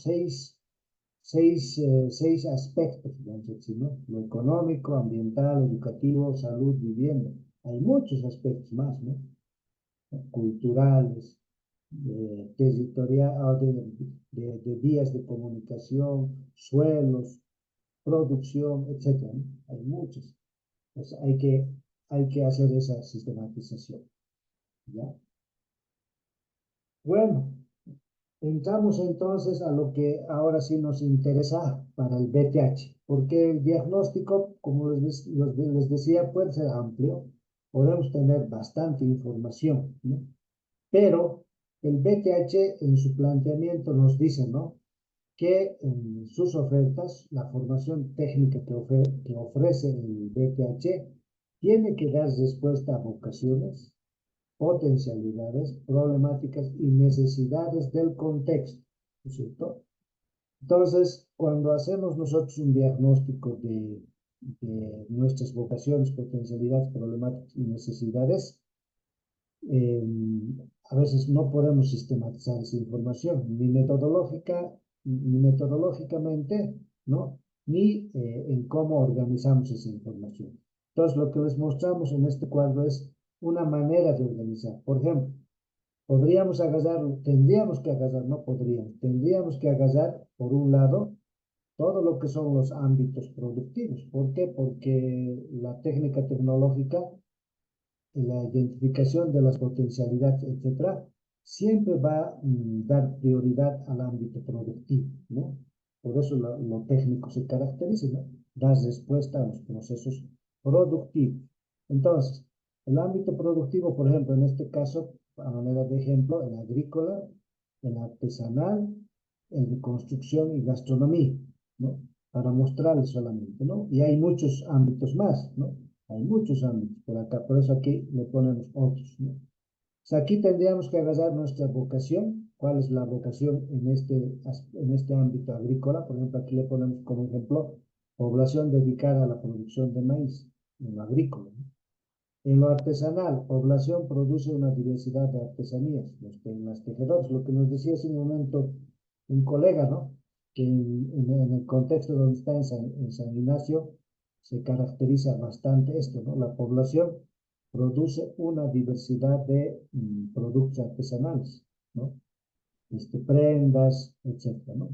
6 aspectos, vamos a decir, ¿no? Lo económico, ambiental, educativo, salud, vivienda. Hay muchos aspectos más, ¿no? Culturales, territorial, de vías de comunicación, suelos, producción, etcétera, ¿no? Hay muchos. Pues hay que hacer esa sistematización, ¿ya? Bueno, entramos entonces a lo que ahora sí nos interesa para el BTH, porque el diagnóstico, como les decía, puede ser amplio, podemos tener bastante información, ¿no? Pero el BTH en su planteamiento nos dice, ¿no?, que en sus ofertas, la formación técnica que ofrece el BTH tiene que dar respuesta a vocaciones, potencialidades, problemáticas y necesidades del contexto, ¿no es cierto? Entonces, cuando hacemos nosotros un diagnóstico de nuestras vocaciones, potencialidades, problemáticas y necesidades, eh, a veces no podemos sistematizar esa información, ni metodológicamente, ¿no? Ni en cómo organizamos esa información. Entonces, lo que les mostramos en este cuadro es una manera de organizar. Por ejemplo, tendríamos que agarrar, por un lado, todo lo que son los ámbitos productivos. ¿Por qué? Porque la técnica tecnológica, la identificación de las potencialidades, etcétera, siempre va a dar prioridad al ámbito productivo, ¿no? Por eso lo técnico se caracteriza, ¿no? Da respuesta a los procesos productivos. Entonces, el ámbito productivo, por ejemplo, en este caso, a manera de ejemplo, el agrícola, el artesanal, el de construcción y gastronomía, ¿no? Para mostrarles solamente, ¿no? Y hay muchos ámbitos más, ¿no? Hay muchos ámbitos por acá, por eso aquí le ponemos otros, ¿no? O sea, aquí tendríamos que agarrar nuestra vocación, cuál es la vocación en este ámbito agrícola. Por ejemplo, aquí le ponemos como ejemplo población dedicada a la producción de maíz, en lo agrícola, ¿no? En lo artesanal, población produce una diversidad de artesanías, las tejedores, lo que nos decía hace un momento un colega, ¿no? Que en el contexto donde está en San Ignacio, se caracteriza bastante esto, ¿no? La población produce una diversidad de productos artesanales, ¿no? Prendas, etcétera, ¿no?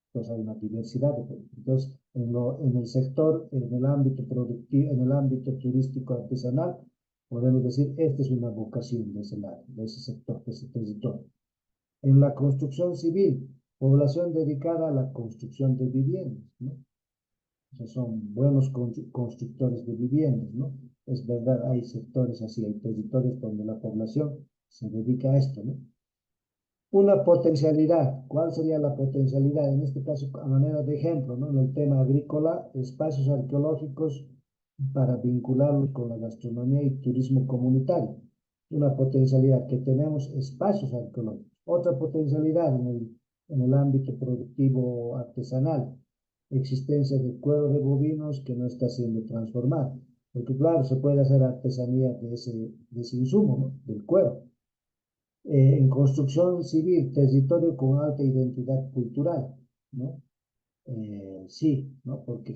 Entonces hay una diversidad de productos. Entonces, en el sector, en el ámbito productivo, en el ámbito turístico artesanal, podemos decir, esta es una vocación de ese lado, de ese sector, de ese territorio. En la construcción civil, población dedicada a la construcción de viviendas, ¿no? O sea, son buenos constructores de viviendas, ¿no? Es verdad, hay sectores así, hay territorios donde la población se dedica a esto, ¿no? Una potencialidad, ¿cuál sería la potencialidad? En este caso, a manera de ejemplo, ¿no? En el tema agrícola, espacios arqueológicos para vincularlos con la gastronomía y turismo comunitario. Una potencialidad que tenemos espacios arqueológicos. Otra potencialidad en el ámbito productivo artesanal, existencia de cuero de bovinos que no está siendo transformado. Porque claro, se puede hacer artesanía de ese insumo, ¿no? Del cuero. En construcción civil, territorio con alta identidad cultural, ¿no? Sí, ¿no? Porque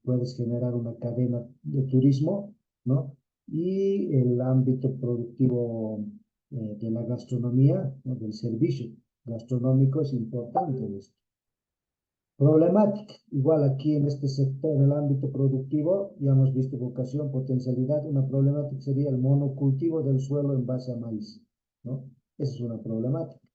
puedes generar una cadena de turismo, ¿no? Y el ámbito productivo de la gastronomía, ¿no? Del servicio gastronómico es importante en esto. Problemática, igual aquí en este sector, en el ámbito productivo, ya hemos visto vocación, potencialidad. Una problemática sería el monocultivo del suelo en base a maíz, ¿no? Esa es una problemática,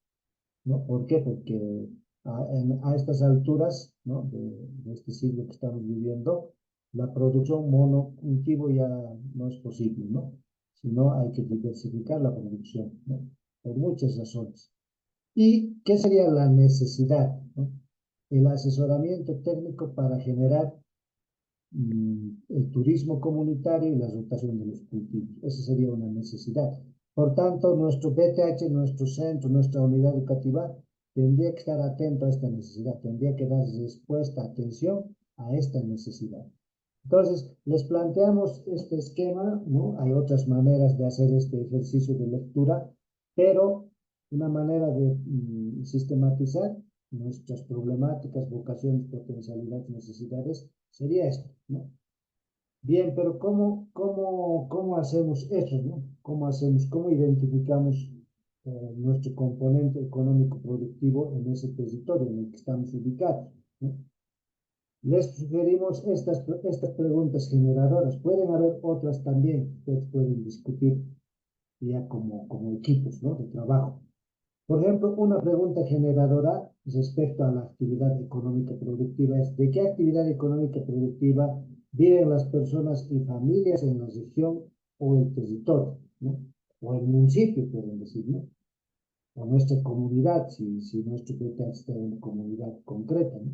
¿no? ¿Por qué? Porque a estas alturas, ¿no? de este siglo que estamos viviendo, la producción monocultivo ya no es posible, ¿no? Sino hay que diversificar la producción, ¿no? Por muchas razones. ¿Y qué sería la necesidad, ¿no? El asesoramiento técnico para generar el turismo comunitario y la rotación de los cultivos. Esa sería una necesidad. Por tanto, nuestro BTH, nuestro centro, nuestra unidad educativa, tendría que estar atento a esta necesidad, tendría que dar respuesta, atención a esta necesidad. Entonces, les planteamos este esquema, ¿no? Hay otras maneras de hacer este ejercicio de lectura, pero una manera de sistematizar nuestras problemáticas, vocaciones, potencialidades, necesidades, sería esto, ¿no? Bien, pero ¿cómo hacemos eso, ¿no? ¿Cómo identificamos nuestro componente económico productivo en ese territorio en el que estamos ubicados, ¿no? Les sugerimos estas preguntas generadoras. Pueden haber otras también, ustedes pueden discutir ya como equipos, ¿no? De trabajo. Por ejemplo, una pregunta generadora respecto a la actividad económica productiva es: ¿de qué actividad económica productiva viven las personas y familias en la región o el territorio, ¿no? O el municipio, pueden decir, ¿no? O nuestra comunidad, si nuestro proyecto está en una comunidad concreta, ¿no?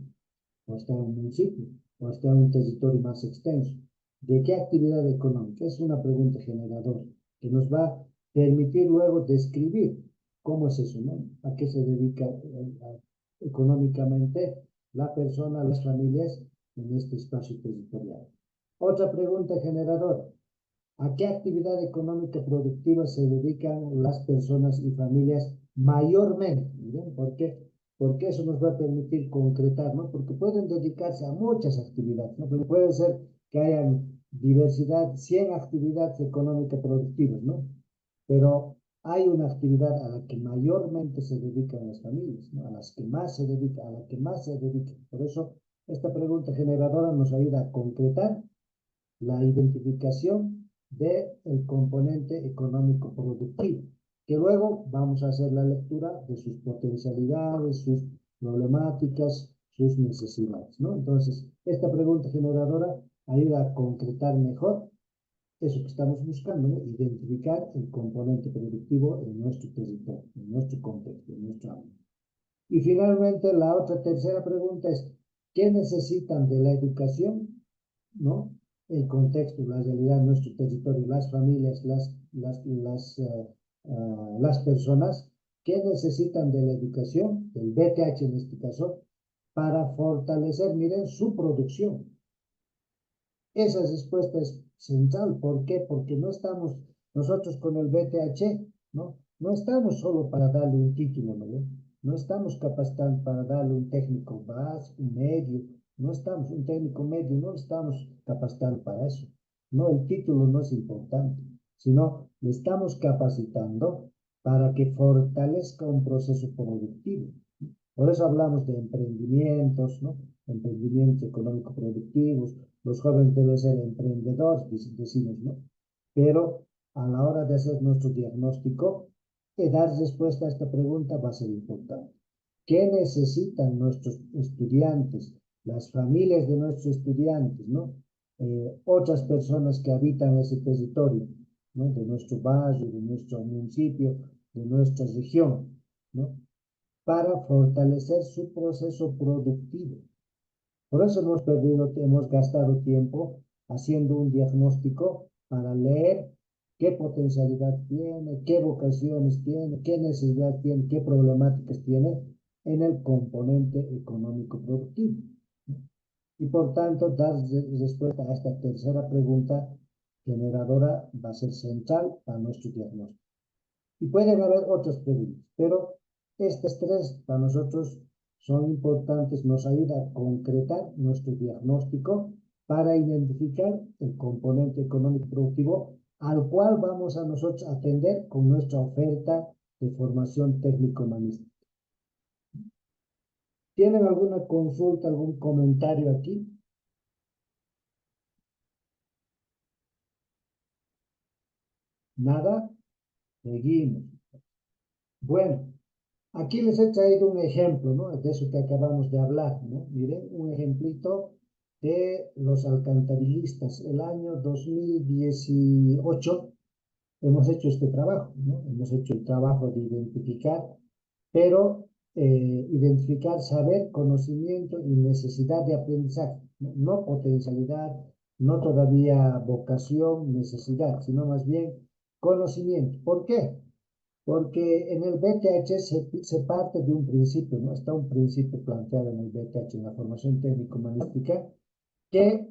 O está en un municipio, o está en un territorio más extenso. ¿De qué actividad económica? Es una pregunta generadora que nos va a permitir luego describir cómo es eso, ¿no? A qué se dedica económicamente la persona, las familias en este espacio territorial. Otra pregunta generadora. ¿A qué actividad económica productiva se dedican las personas y familias mayormente? ¿Bien? ¿Por qué? Porque eso nos va a permitir concretar, ¿no? Porque pueden dedicarse a muchas actividades, ¿no? Pero puede ser que hayan diversidad, 100 actividades económicas productivas, ¿no? Pero hay una actividad a la que mayormente se dedican las familias, ¿no? A las que más se dedica, a la que más se dedica. Por eso, esta pregunta generadora nos ayuda a concretar la identificación del componente económico productivo, que luego vamos a hacer la lectura de sus potencialidades, sus problemáticas, sus necesidades, ¿no? Entonces, esta pregunta generadora ayuda a concretar mejor eso que estamos buscando, ¿no? Identificar el componente productivo en nuestro territorio, en nuestro contexto, en nuestro ámbito. Y finalmente, la otra tercera pregunta es, ¿qué necesitan de la educación, ¿no? El contexto, la realidad de nuestro territorio, las familias, las personas que necesitan de la educación, del BTH en este caso, para fortalecer, miren, su producción. Esa respuesta es central. ¿Por qué? Porque no estamos nosotros con el BTH, ¿no? No estamos solo para darle un título, ¿no? No estamos capacitando para darle un técnico básico, un medio, no estamos, un técnico medio, no estamos capacitando para eso. No, el título no es importante, sino le estamos capacitando para que fortalezca un proceso productivo. Por eso hablamos de emprendimientos, ¿no? Emprendimientos económicos productivos. Los jóvenes deben ser emprendedores, decimos, ¿no? Pero a la hora de hacer nuestro diagnóstico, dar respuesta a esta pregunta va a ser importante. ¿Qué necesitan nuestros estudiantes, las familias de nuestros estudiantes, ¿no? Otras personas que habitan ese territorio, ¿no? De nuestro barrio, de nuestro municipio, de nuestra región, ¿no? Para fortalecer su proceso productivo. Por eso hemos gastado tiempo haciendo un diagnóstico para leer qué potencialidad tiene, qué vocaciones tiene, qué necesidad tiene, qué problemáticas tiene en el componente económico productivo. Y por tanto, dar respuesta a esta tercera pregunta generadora va a ser central para nuestro diagnóstico. Y pueden haber otras preguntas, pero estas tres para nosotros son importantes, nos ayuda a concretar nuestro diagnóstico para identificar el componente económico productivo al cual vamos a nosotros atender con nuestra oferta de formación técnico-humanística. ¿Tienen alguna consulta, algún comentario aquí? ¿Nada? Seguimos. Bueno. Aquí les he traído un ejemplo, ¿no? De eso que acabamos de hablar, ¿no? Miren, un ejemplito de los alcantarillistas. El año 2018 hemos hecho este trabajo, ¿no? Hemos hecho el trabajo de identificar, pero identificar saber, conocimiento y necesidad de aprendizaje, ¿no? No potencialidad, no todavía vocación, necesidad, sino más bien conocimiento. ¿Por qué? Porque en el BTH se parte de un principio, ¿no? Está un principio planteado en el BTH, en la formación técnico-humanística, que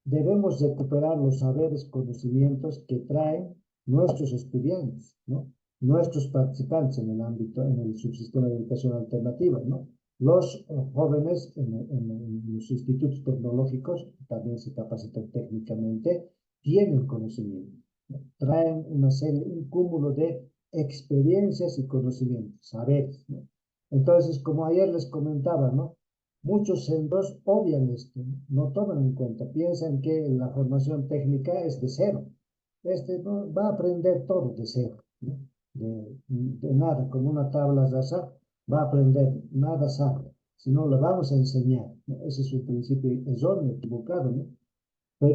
debemos recuperar los saberes, conocimientos que traen nuestros estudiantes, ¿no? Nuestros participantes en el ámbito, en el subsistema de educación alternativa, ¿no? Los jóvenes en los institutos tecnológicos, también se capacitan técnicamente, tienen conocimiento, ¿no? Traen una serie, un cúmulo de experiencias y conocimientos, saberes, ¿no? Entonces, como ayer les comentaba, ¿no? Muchos centros obvian esto, no toman en cuenta, piensan que la formación técnica es de cero. No, va a aprender todo de cero, ¿no? De nada, como una tabla rasa, va a aprender, nada sabe, sino le vamos a enseñar, ¿no? Ese es un principio erróneo, equivocado, ¿no?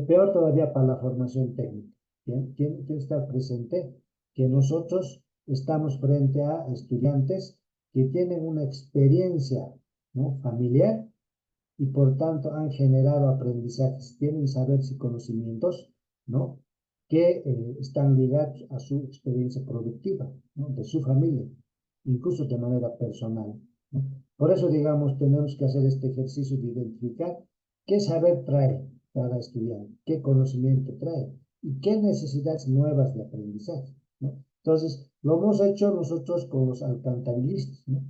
Peor todavía para la formación técnica. Tiene que estar presente que nosotros estamos frente a estudiantes que tienen una experiencia, ¿no?, familiar y por tanto han generado aprendizajes, tienen saberes y conocimientos, ¿no?, que están ligados a su experiencia productiva, ¿no?, de su familia, incluso de manera personal, ¿no? Por eso, digamos, tenemos que hacer este ejercicio de identificar qué saber trae cada estudiante, qué conocimiento trae y qué necesidades nuevas de aprendizaje, ¿no? Entonces, lo hemos hecho nosotros con los alcantarillistas, ¿no?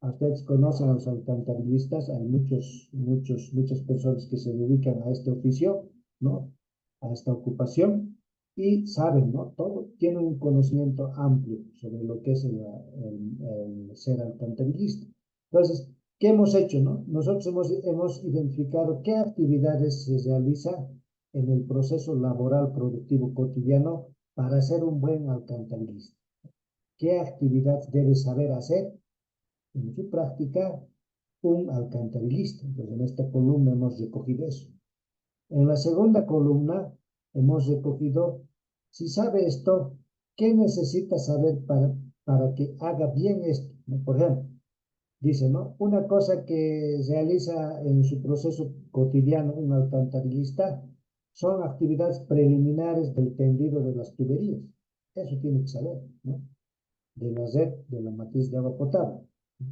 Ustedes conocen a los alcantarillistas, hay muchas personas que se dedican a este oficio, ¿no?, a esta ocupación, y saben, ¿no?, todo, tienen un conocimiento amplio sobre lo que es el ser alcantarillista. Entonces, ¿qué hemos hecho, no? Nosotros hemos identificado qué actividades se realizan en el proceso laboral productivo cotidiano para ser un buen alcantarillista. ¿Qué actividad debe saber hacer en su práctica un alcantarillista? Entonces, en esta columna hemos recogido eso. En la segunda columna hemos recogido, si sabe esto, ¿qué necesita saber para que haga bien esto? Por ejemplo, dice, ¿no?, una cosa que realiza en su proceso cotidiano un alcantarillista son actividades preliminares del tendido de las tuberías. Eso tiene que saber, ¿no?, de la red, de la matriz de agua potable.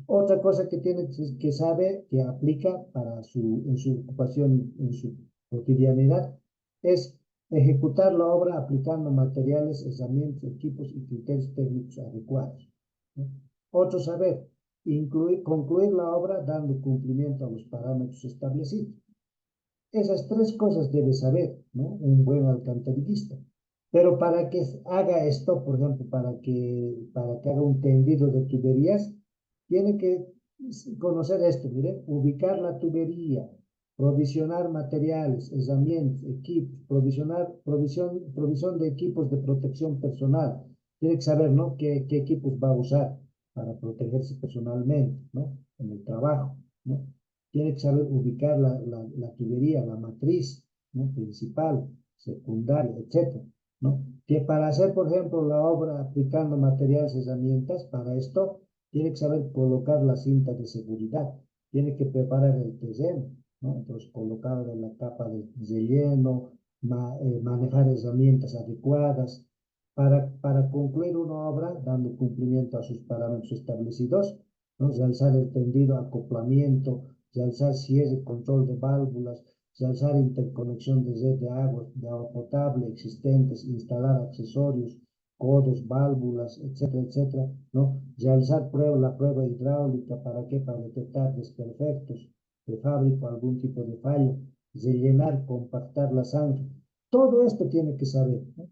Otra cosa que tiene que saber, que aplica en su ocupación, en su cotidianidad, es ejecutar la obra aplicando materiales, herramientas, equipos y criterios técnicos adecuados, ¿no? Otro saber, concluir la obra dando cumplimiento a los parámetros establecidos. Esas tres cosas debe saber, ¿no?, un buen alcantarillista. Pero para que haga esto, por ejemplo, para que haga un tendido de tuberías, tiene que conocer esto, miren, ubicar la tubería, provisionar materiales, herramientas, equipos, provisión de equipos de protección personal. Tiene que saber, ¿no?, qué equipos va a usar para protegerse personalmente, ¿no?, en el trabajo, ¿no? Tiene que saber ubicar la tubería, la matriz, ¿no?, principal, secundaria, etcétera, ¿no? Que para hacer, por ejemplo, la obra aplicando materiales, herramientas, para esto tiene que saber colocar la cinta de seguridad, tiene que preparar el terreno, ¿no? Entonces, colocar la capa de relleno, manejar herramientas adecuadas para concluir una obra dando cumplimiento a sus parámetros establecidos, ¿no? Realizar el tendido, acoplamiento, realizar cierre, control de válvulas, realizar interconexión de red de agua potable existentes, instalar accesorios, codos, válvulas, etcétera, etcétera, ¿no? Realizar la prueba hidráulica, ¿para qué? Para detectar desperfectos de fábrica, algún tipo de falla, rellenar, compactar la zanja. Todo esto tiene que saber, ¿no?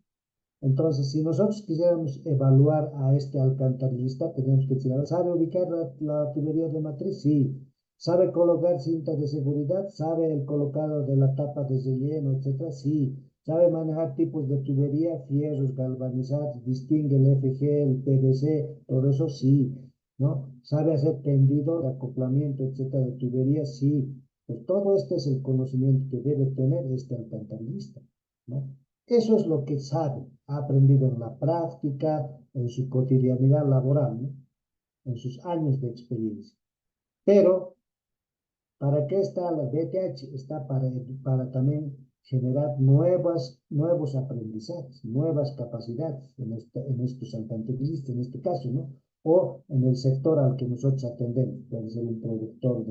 Entonces, si nosotros quisiéramos evaluar a este alcantarillista, tenemos que decir, ¿sabe ubicar la tubería de matriz? Sí. ¿Sabe colocar cinta de seguridad? ¿Sabe el colocado de la tapa de relleno, etcétera? Sí. ¿Sabe manejar tipos de tubería, fierros, galvanizados, distingue el FG, el PVC, todo eso? Sí, ¿no? ¿Sabe hacer tendido, acoplamiento, etcétera, de tuberías? Sí. Pues todo este es el conocimiento que debe tener este alcantarillista, ¿no? Eso es lo que sabe, ha aprendido en la práctica, en su cotidianidad laboral, ¿no?, en sus años de experiencia. Pero, ¿para qué está la BTH? Está para también generar nuevos aprendizajes, nuevas capacidades en estos alcantarillistas, en este caso, ¿no? O en el sector al que nosotros atendemos. Puede ser un productor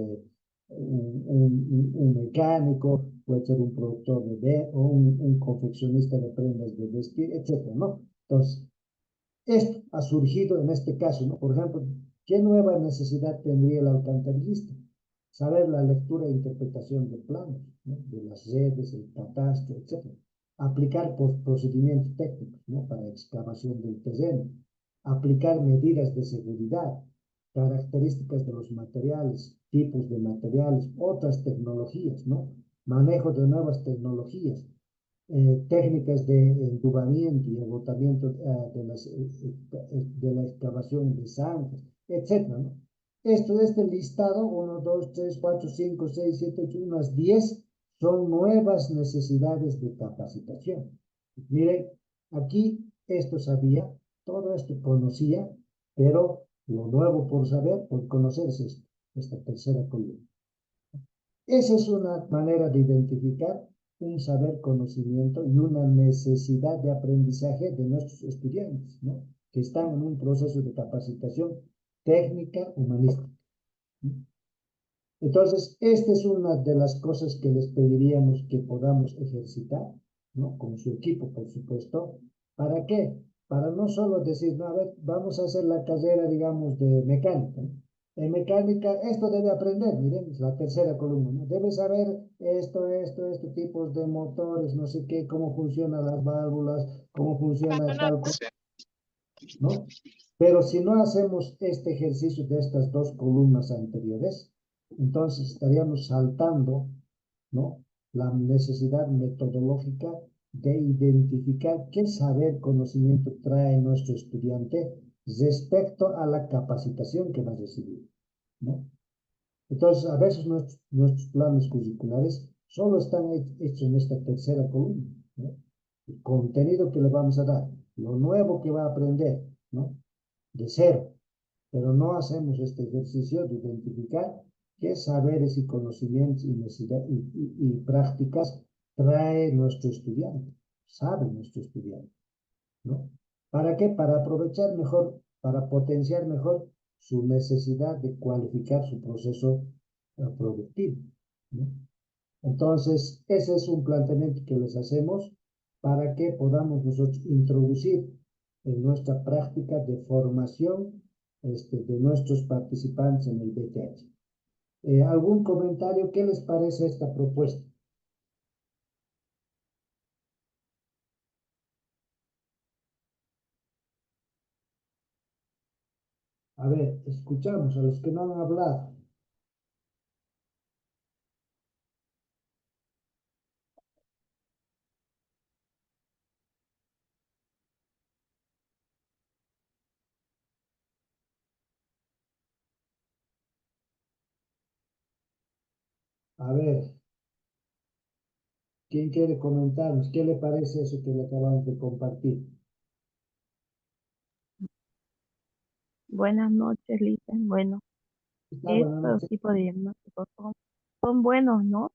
un mecánico, puede ser un productor o un confeccionista de prendas de vestir, etcétera, ¿no? Entonces, esto ha surgido en este caso, ¿no? Por ejemplo, ¿qué nueva necesidad tendría el alcantarillista? Saber la lectura e interpretación de planos, ¿no?, de las redes, el catastro, etcétera. Aplicar procedimientos técnicos, ¿no?, para excavación del terreno. Aplicar medidas de seguridad, características de los materiales, tipos de materiales, otras tecnologías, ¿no? Manejo de nuevas tecnologías, técnicas de entubamiento y agotamiento de la excavación de zanjas, etcétera, ¿no? Este listado, 1, 2, 3, 4, 5, 6, 7, 8, unas 10, son nuevas necesidades de capacitación. Miren, aquí esto sabía, todo esto conocía, pero lo nuevo por saber, por conocer es esto, esta tercera columna. Esa es una manera de identificar un saber conocimiento y una necesidad de aprendizaje de nuestros estudiantes, ¿no? Que están en un proceso de capacitación técnica humanística. Entonces, esta es una de las cosas que les pediríamos que podamos ejercitar, ¿no? Con su equipo, por supuesto. ¿Para qué? Para no solo decir, no, a ver, vamos a hacer la carrera, digamos, de mecánica, ¿no? En mecánica, esto debe aprender, miren, es la tercera columna, ¿no? Debe saber estos tipos de motores, no sé qué, cómo funcionan las válvulas, cómo funciona tal cosa, ¿no? Pero si no hacemos este ejercicio de estas dos columnas anteriores, entonces estaríamos saltando, ¿no? La necesidad metodológica de identificar qué saber, conocimiento trae nuestro estudiante respecto a la capacitación que va a recibir, ¿no? Entonces, a veces nuestros planes curriculares solo están hechos en esta tercera columna, ¿no? El contenido que le vamos a dar, lo nuevo que va a aprender, ¿no? De cero, pero no hacemos este ejercicio de identificar qué saberes y conocimientos y prácticas trae nuestro estudiante, sabe nuestro estudiante, ¿no? ¿Para qué? Para aprovechar mejor, para potenciar mejor su necesidad de cualificar su proceso productivo, ¿no? Entonces, ese es un planteamiento que les hacemos para que podamos nosotros introducir en nuestra práctica de formación de nuestros participantes en el BTH. ¿Algún comentario? ¿Qué les parece esta propuesta? A ver, escuchamos a los que no han hablado. A ver, ¿quién quiere comentarnos? ¿Qué le parece eso que le acabamos de compartir? Buenas noches, Lisa. Bueno, Buenas estos noches. tipos de diagnósticos son buenos, ¿no?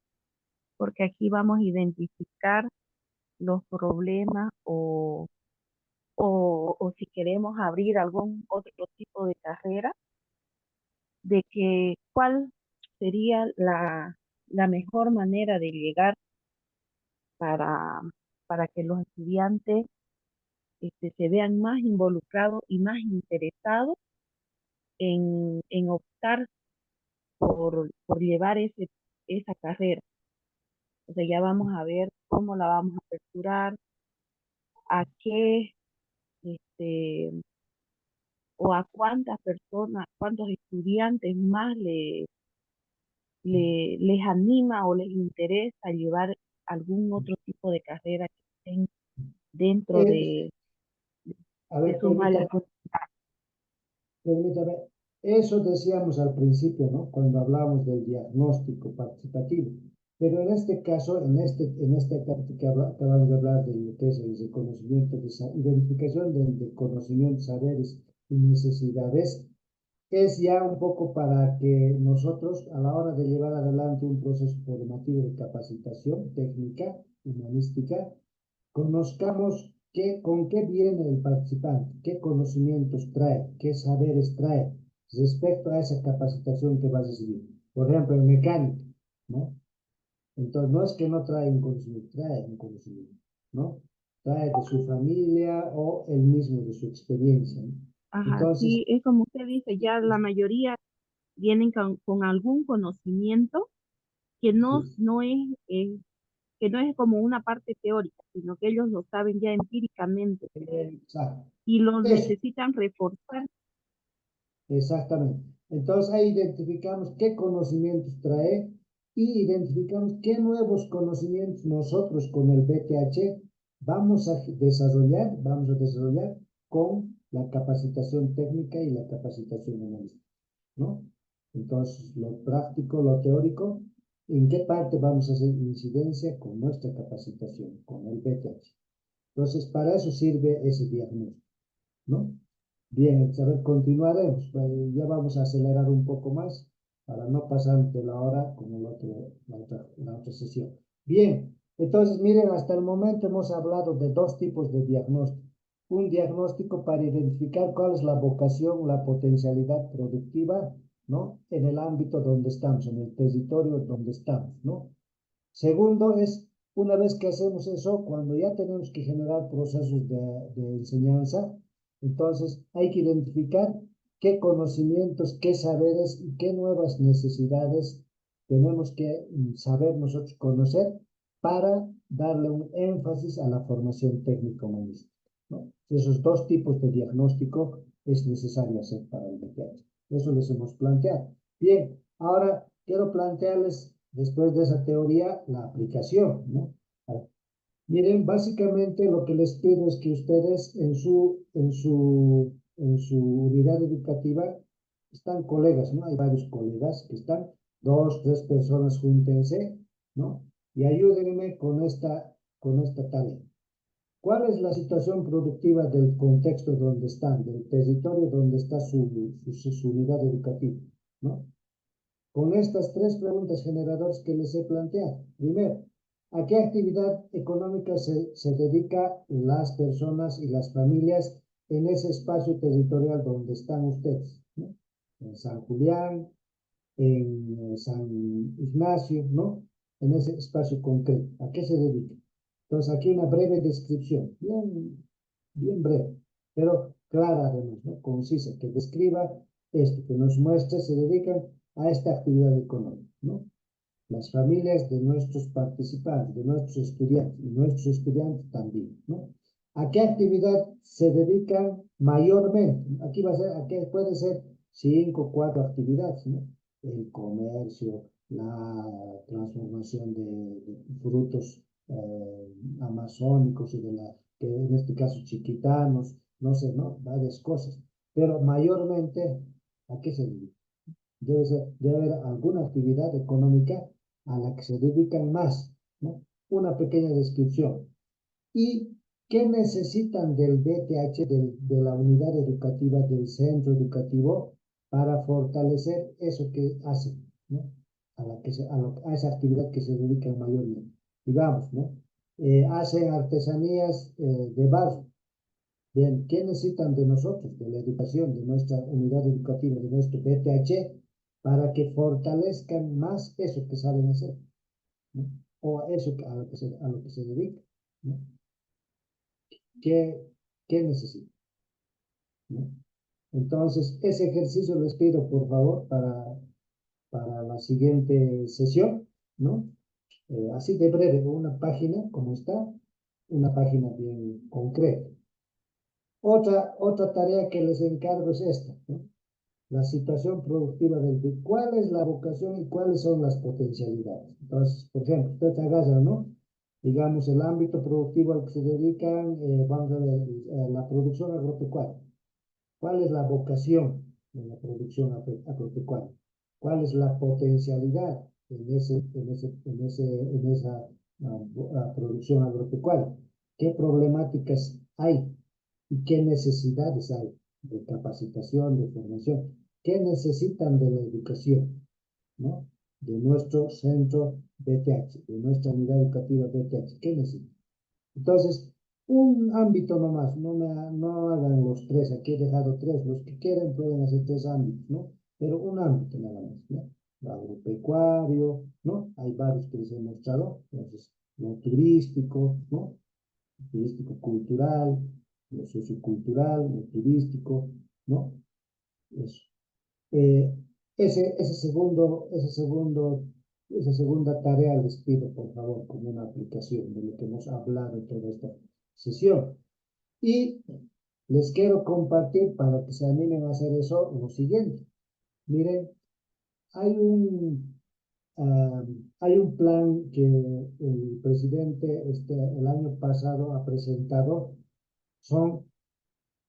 Porque aquí vamos a identificar los problemas o si queremos abrir algún otro tipo de carrera, de que cuál sería la mejor manera de llegar para, para que los estudiantes se vean más involucrados y más interesados en optar por llevar esa carrera. O sea, ya vamos a ver cómo la vamos a aperturar, a qué, este, o a cuántas personas, cuántos estudiantes más les anima o les interesa llevar algún otro tipo de carrera que estén dentro Eh, a de ver, sus áreas. permítame. Eso decíamos al principio, ¿no? Cuando hablábamos del diagnóstico participativo. Pero en este caso, en esta parte que acabamos de hablar de lo que es el reconocimiento, de esa identificación de conocimientos, saberes y necesidades, es ya un poco para que nosotros, a la hora de llevar adelante un proceso formativo de capacitación técnica, humanística, conozcamos con qué viene el participante, qué conocimientos trae, qué saberes trae respecto a esa capacitación que va a recibir. Por ejemplo, en mecánica, ¿no? Entonces, no es que no trae un conocimiento, trae un conocimiento, ¿no? Trae de su familia o el mismo de su experiencia, ¿no? Ajá, Entonces, sí, es como usted dice, ya la mayoría vienen con algún conocimiento que sí, que no es como una parte teórica, sino que ellos lo saben ya empíricamente exacto. y lo Eso, necesitan reforzar. exactamente. Entonces ahí identificamos qué conocimientos trae y identificamos qué nuevos conocimientos nosotros con el BTH vamos a desarrollar con la capacitación técnica y la capacitación humanística, ¿no? Entonces, lo práctico, lo teórico, ¿En qué parte vamos a hacer incidencia? Con nuestra capacitación, con el BTH. Entonces, para eso sirve ese diagnóstico, ¿no? Bien, a ver, continuaremos. Ya vamos a acelerar un poco más para no pasar de la hora como la otra sesión. Bien, entonces miren, hasta el momento hemos hablado de dos tipos de diagnóstico. Un diagnóstico para identificar cuál es la vocación, la potencialidad productiva, ¿no? En el ámbito donde estamos, en el territorio donde estamos, ¿no? Segundo es, una vez que hacemos eso, cuando ya tenemos que generar procesos de enseñanza, entonces hay que identificar qué conocimientos, qué saberes y qué nuevas necesidades tenemos que saber nosotros conocer para darle un énfasis a la formación técnico-humanística, ¿no? Esos dos tipos de diagnóstico es necesario hacer para el BTH. Eso les hemos planteado. Bien, ahora quiero plantearles, después de esa teoría, la aplicación, ¿no? Miren, básicamente lo que les pido es que ustedes en su unidad educativa están colegas, ¿no? Hay varios colegas que están, 2, 3 personas, júntense, ¿no? Y ayúdenme con esta tarea. ¿Cuál es la situación productiva del contexto donde están, del territorio donde está su unidad educativa, ¿no? Con estas 3 preguntas generadoras que les he planteado. Primero, ¿a qué actividad económica se dedican las personas y las familias en ese espacio territorial donde están ustedes, ¿no? En San Julián, en San Ignacio, ¿no? En ese espacio concreto. ¿A qué se dedica? Entonces, aquí una breve descripción, bien breve, pero clara además, ¿no? Concisa, que describa esto, que nos muestre, se dedican a esta actividad económica, ¿no? Las familias de nuestros participantes, de nuestros estudiantes, y nuestros estudiantes también, ¿no? ¿A qué actividad se dedican mayormente? Aquí va a ser, aquí puede ser 5 o 4 actividades, ¿no? El comercio, la transformación de frutos amazónicos y que en este caso chiquitanos, no sé, ¿no? Varias cosas. Pero mayormente, ¿a qué se dedica? Debe haber alguna actividad económica a la que se dedican más, ¿no? Una pequeña descripción. ¿Y qué necesitan del BTH, de la unidad educativa, del centro educativo, para fortalecer eso que hacen, ¿no? A esa actividad que se dedican mayormente? Digamos, ¿no? Hacen artesanías de barro. Bien, ¿qué necesitan de nosotros, de la educación, de nuestra unidad educativa, de nuestro BTH, para que fortalezcan más eso que saben hacer, ¿no? O eso a lo que se dedica, ¿no? ¿Qué necesitan, ¿no? Entonces, ese ejercicio les pido, por favor, para la siguiente sesión, ¿no? Así de breve, una página, como está, una página bien concreta. Otra tarea que les encargo es esta, ¿no? La situación productiva cuál es la vocación y cuáles son las potencialidades. Entonces, por ejemplo, ustedes agarran, ¿no? Digamos, el ámbito productivo al que se dedican, vamos a ver, la producción agropecuaria. ¿Cuál es la vocación de la producción agropecuaria? ¿Cuál es la potencialidad en esa producción agropecuaria? ¿Qué problemáticas hay y qué necesidades hay de capacitación, de formación? ¿Qué necesitan de la educación, ¿no? De nuestro centro BTH, de nuestra unidad educativa BTH? ¿Qué necesitan? Entonces, un ámbito nomás, no hagan los 3, aquí he dejado 3, los que quieren pueden hacer 3 ámbitos, ¿no? Pero un ámbito nada más, ¿no? Lo agropecuario, ¿no? Hay varios que les he mostrado, entonces, lo turístico, ¿no? Lo turístico cultural, lo sociocultural, lo turístico, ¿no? Eso. Eh, esa segunda tarea les pido, por favor, como una aplicación de lo que hemos hablado en toda esta sesión. Y les quiero compartir, para que se animen a hacer eso, lo siguiente. Miren, hay hay un plan que el presidente el año pasado ha presentado. Son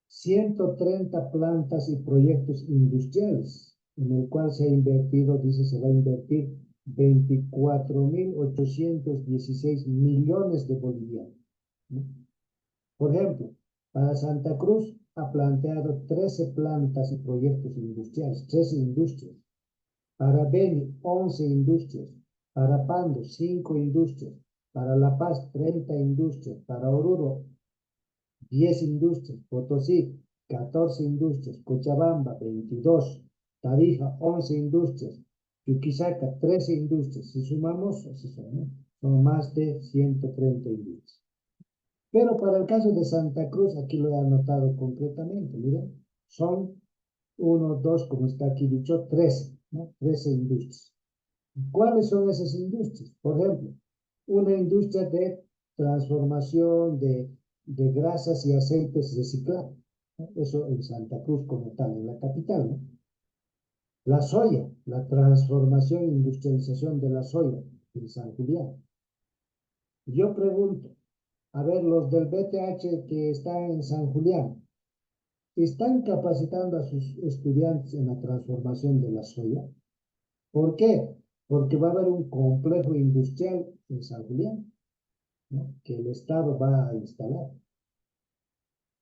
130 plantas y proyectos industriales, en el cual se ha invertido, dice, se va a invertir 24.816 millones de bolivianos, ¿no? Por ejemplo, para Santa Cruz ha planteado 13 plantas y proyectos industriales, 13 industrias. Para Beni, 11 industrias. Para Pando, 5 industrias. Para La Paz, 30 industrias. Para Oruro, 10 industrias. Potosí, 14 industrias. Cochabamba, 22. Tarija, 11 industrias. Chuquisaca, 13 industrias. Si sumamos, así son, ¿no? Son más de 130 industrias. Pero para el caso de Santa Cruz, aquí lo he anotado concretamente, miren, son 1, 2, como está aquí dicho, 13, ¿no? 13 industrias. ¿Cuáles son esas industrias? Por ejemplo, una industria de transformación de grasas y aceites reciclados, ¿no? Eso en Santa Cruz como tal, en la capital, ¿no? La soya, la transformación e industrialización de la soya en San Julián. Yo pregunto, a ver, los del BTH que están en San Julián, ¿están capacitando a sus estudiantes en la transformación de la soya? ¿Por qué? Porque va a haber un complejo industrial en San Julián, ¿no? Que el Estado va a instalar.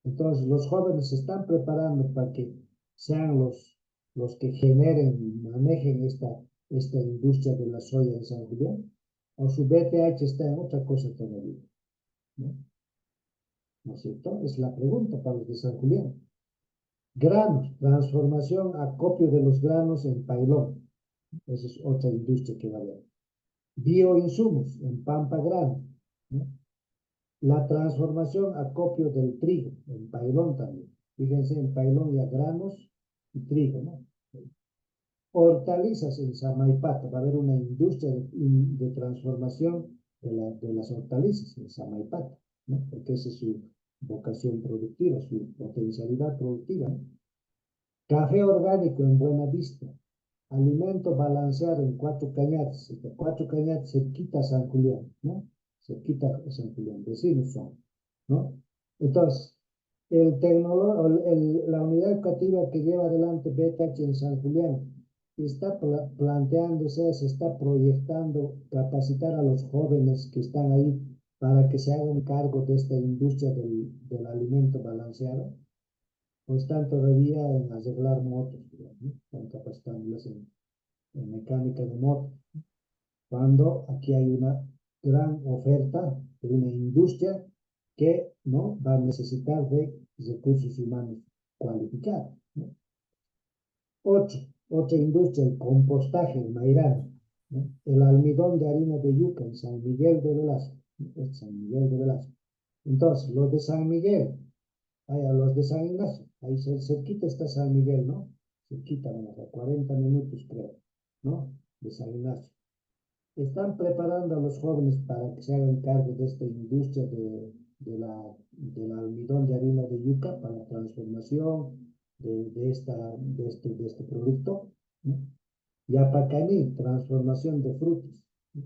Entonces, los jóvenes se están preparando para que sean los que generen y manejen esta industria de la soya en San Julián, o su BTH está en otra cosa todavía, ¿no? ¿No es cierto? Es la pregunta para los de San Julián. Granos, transformación, acopio de los granos en Pailón. Esa es otra industria que va a haber. Bioinsumos en Pampa Grande, ¿no? La transformación, acopio del trigo en Pailón también. Fíjense, en Pailón ya granos y trigo, ¿no? Hortalizas en Samaipata. Va a haber una industria de transformación de las hortalizas en Samaipata, ¿no? Porque esa es su vocación productiva, su potencialidad productiva, ¿no? Café orgánico en Buenavista. Alimento balanceado en Cuatro Cañadas. Cuatro Cañadas cerquita a San Julián, ¿no? Cerquita a San Julián, vecinos son, ¿no? Entonces, la unidad educativa que lleva adelante BTH en San Julián está planteándose, se está proyectando capacitar a los jóvenes que están ahí para que se hagan cargo de esta industria del alimento balanceado, o están todavía en arreglar motos, digamos, ¿no? Están capacitándolas en mecánica de motos, cuando aquí hay una gran oferta de una industria que no va a necesitar de recursos humanos cualificados, ¿no? Otra industria, el compostaje en Mairana, ¿no? El almidón de harina de yuca en San Miguel de Velasco, ¿no? San Miguel de Velasco. Entonces, los de San Miguel, a los de San Ignacio, ahí cerquita está San Miguel, ¿no? Cerquita, bueno, a 40 minutos creo, ¿no? De San Ignacio. Están preparando a los jóvenes para que se hagan cargo de esta industria del almidón de harina de yuca para la transformación de este producto, ¿no? Yapacaní, transformación de frutas, ¿no?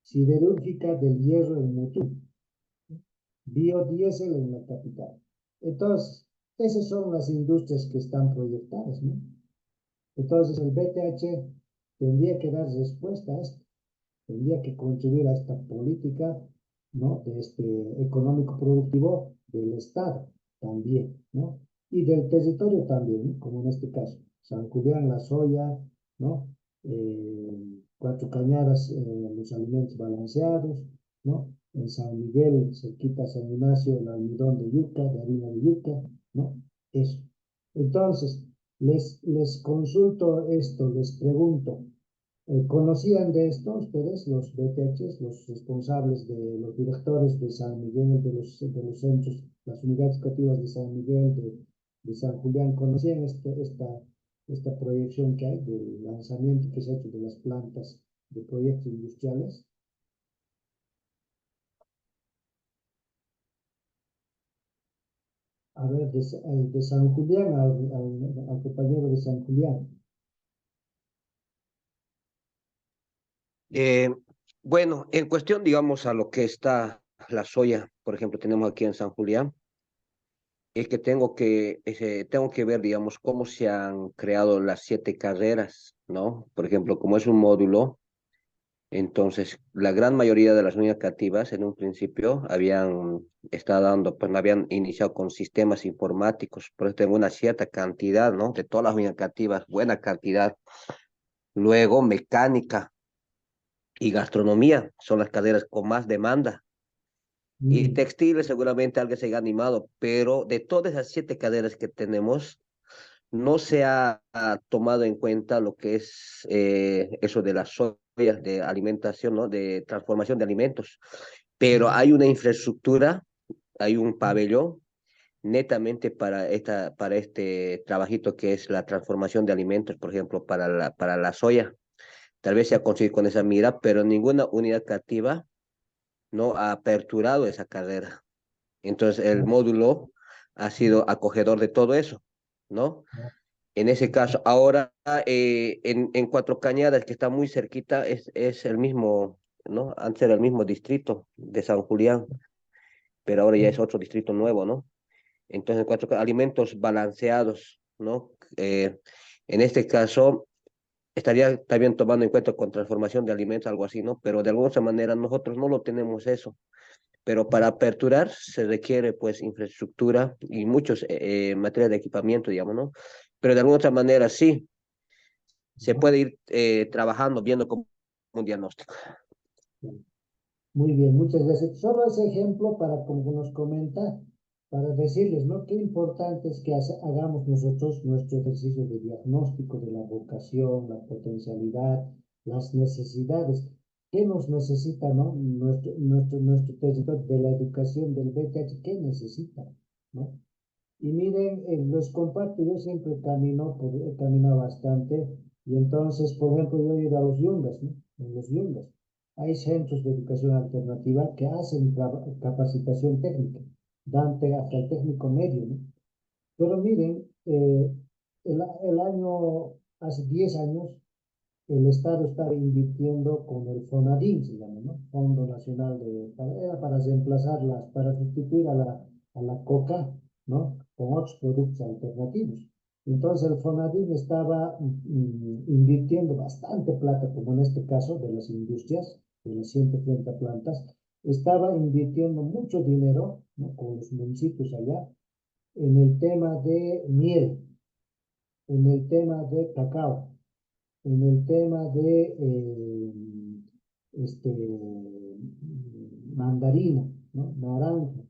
Siderúrgica del hierro en Mutú, ¿no? Biodiesel en la capital. Entonces, esas son las industrias que están proyectadas, ¿no? Entonces, el BTH tendría que dar respuesta a esto, tendría que contribuir a esta política, ¿no? De este económico productivo del Estado también, ¿no? Y del territorio también, ¿no? Como en este caso, San Julián, la soya, ¿no? Cuatro Cañadas, los alimentos balanceados, ¿no? En San Miguel, cerquita a San Ignacio, el almidón de yuca, de harina de yuca, ¿no? Eso. Entonces, les consulto esto, les pregunto, ¿conocían de esto ustedes, los BTHs, los responsables de los directores de San Miguel, de los centros, las unidades educativas de San Miguel, de San Julián? ¿Conocían esta proyección que hay del lanzamiento que se ha hecho de las plantas de proyectos industriales? A ver, de San Julián al compañero de San Julián. Eh, bueno, en cuestión, digamos, a lo que está la soya, por ejemplo, tenemos aquí en San Julián, es que tengo que ver, digamos, cómo se han creado las 7 carreras, ¿no? Por ejemplo, como es un módulo, Entonces, la gran mayoría de las unidades educativas en un principio habían estado dando, pues no habían iniciado con sistemas informáticos, pero tengo una cierta cantidad, ¿no? De todas las unidades educativas, buena cantidad. Luego, mecánica y gastronomía son las carreras con más demanda. Y Mm, textiles seguramente alguien se ha animado, pero de todas esas 7 carreras que tenemos, no se ha tomado en cuenta lo que es eso de las soya, de alimentación, ¿no? De transformación de alimentos. Pero mm, hay una infraestructura, hay un pabellón netamente para este trabajito que es la transformación de alimentos, por ejemplo, para la soya. Tal vez se ha conseguido con esa mira, pero ninguna unidad creativa no ha aperturado esa carrera. Entonces, el ah, módulo ha sido acogedor de todo eso, ¿no? ah, En ese caso, ahora en Cuatro Cañadas, que está muy cerquita, es el mismo, ¿no? Antes era el mismo distrito de San Julián, pero ahora ya es otro distrito nuevo, ¿no? Entonces, alimentos balanceados, ¿no? En este caso, estaría también tomando en cuenta con transformación de alimentos, algo así, ¿no? Pero de alguna otra manera nosotros no lo tenemos eso. Pero para aperturar se requiere pues infraestructura y muchos materiales de equipamiento, digamos, ¿no? Pero de alguna otra manera sí, se ah, puede ir trabajando, viendo como un diagnóstico. sí. Muy bien, muchas gracias. Solo ese ejemplo para, como nos comenta, para decirles, ¿no? Qué importante es que hagamos nosotros nuestro ejercicio de diagnóstico de la vocación, la potencialidad, las necesidades. ¿Qué nos necesita, no? Nuestro territorio de la educación del BTH, ¿qué necesita, no? Y miren, les comparto, yo siempre he caminado bastante, y entonces, por ejemplo, yo he ido a los Yungas, ¿no? En los Yungas hay centros de educación alternativa que hacen capacitación técnica, dan hasta el técnico medio, ¿no? Pero miren, hace 10 años, el Estado estaba invirtiendo con el FONADIN, se llama, ¿no? Fondo Nacional era para reemplazarlas, para sustituir a la coca, ¿no? Con otros productos alternativos. Entonces el FONADIN estaba invirtiendo bastante plata, como en este caso de las industrias, de las 130 plantas, estaba invirtiendo mucho dinero, ¿no? Con los municipios allá, en el tema de miel, en el tema de cacao, en el tema de este, mandarina, ¿no? Naranja,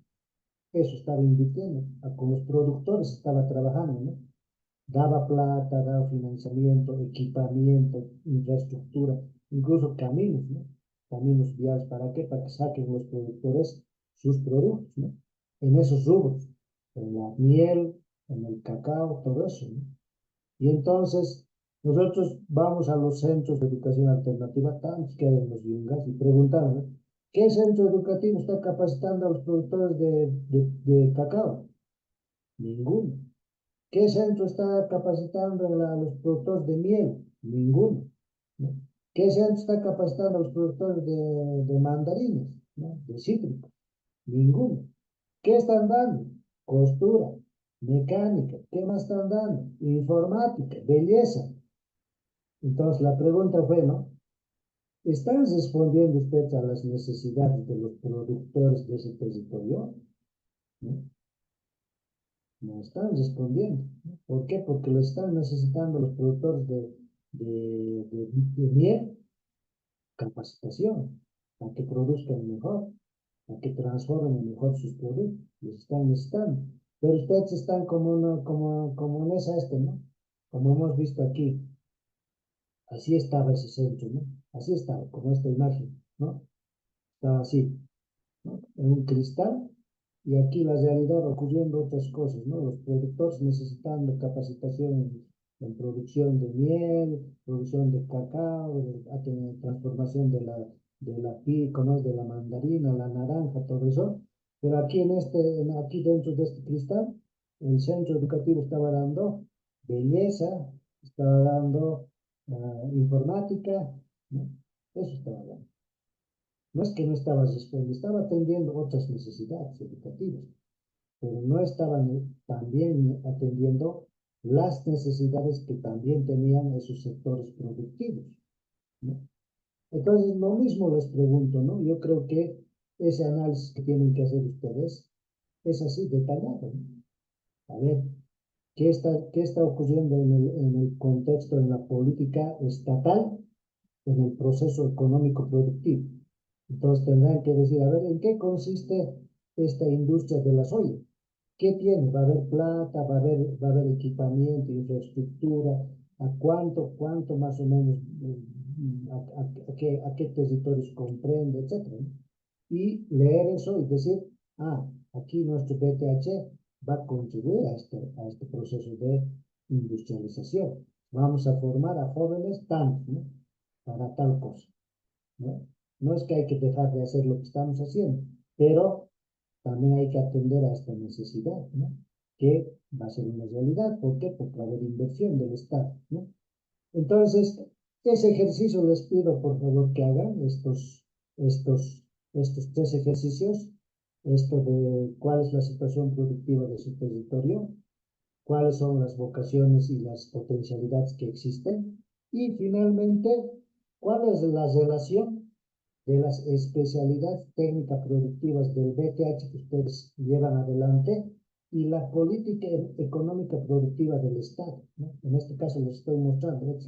eso estaba invirtiendo, con los productores estaba trabajando, ¿no? Daba plata, daba financiamiento, equipamiento, infraestructura, incluso caminos, ¿no? Caminos viales, ¿para qué? Para que saquen los productores sus productos, ¿no? En esos rubros, en la miel, en el cacao, todo eso, ¿no? Y entonces nosotros vamos a los centros de educación alternativa, tantos que hay en los Yungas, y preguntamos, ¿no? ¿Qué centro educativo está capacitando a los productores de cacao? Ninguno. ¿Qué centro está capacitando a los productores de miel? Ninguno, ¿no? ¿Qué centro está capacitando a los productores de mandarinas, ¿no? De cítricos? Ninguno. ¿Qué están dando? Costura, mecánica. ¿Qué más están dando? Informática, belleza. Entonces la pregunta fue, ¿no? ¿Están respondiendo ustedes a las necesidades de los productores de ese territorio? ¿No? No están respondiendo, ¿no? ¿Por qué? Porque lo están necesitando los productores de miel, capacitación, para que produzcan mejor, para que transformen mejor sus productos. Los están necesitando. Pero ustedes están como en esa ¿no? Como hemos visto aquí. Así estaba ese centro, ¿no? Así estaba, como esta imagen, ¿no? Estaba así, ¿no? En un cristal, y aquí la realidad ocurriendo otras cosas, ¿no? Los productores necesitando capacitación en producción de miel, producción de cacao, transformación de la pico, ¿no? De la mandarina, la naranja, todo eso. Pero aquí aquí dentro de este cristal, el centro educativo estaba dando belleza, estaba dando informática, ¿no? Eso estaba dando. No es que no estaba respondiendo, estaba atendiendo otras necesidades educativas, pero no estaban también atendiendo las necesidades que también tenían esos sectores productivos, ¿no? Entonces, lo mismo les pregunto, ¿no? Yo creo que ese análisis que tienen que hacer ustedes es así, detallado, ¿no? A ver, qué está ocurriendo en el contexto de la política estatal en el proceso económico productivo? Entonces tendrán que decir, a ver, ¿en qué consiste esta industria de la soya? ¿Qué tiene? ¿Va a haber plata? Va a haber equipamiento, infraestructura? ¿A cuánto más o menos, a qué territorios comprende, etcétera, ¿no? Y leer eso y decir, aquí nuestro PTH va a contribuir a este proceso de industrialización. Vamos a formar a jóvenes tanto, ¿no? Para tal cosa, ¿no? No es que hay que dejar de hacer lo que estamos haciendo, pero también hay que atender a esta necesidad, ¿no? Que va a ser una realidad. ¿Por qué? Porque va a haber inversión del Estado, ¿no? Entonces, ese ejercicio les pido, por favor, que hagan estos, estos tres ejercicios, esto de cuál es la situación productiva de su territorio, cuáles son las vocaciones y las potencialidades que existen, y finalmente, cuál es la relación de las especialidades técnicas productivas del BTH que ustedes llevan adelante y la política económica productiva del Estado, ¿no? En este caso les estoy mostrando, es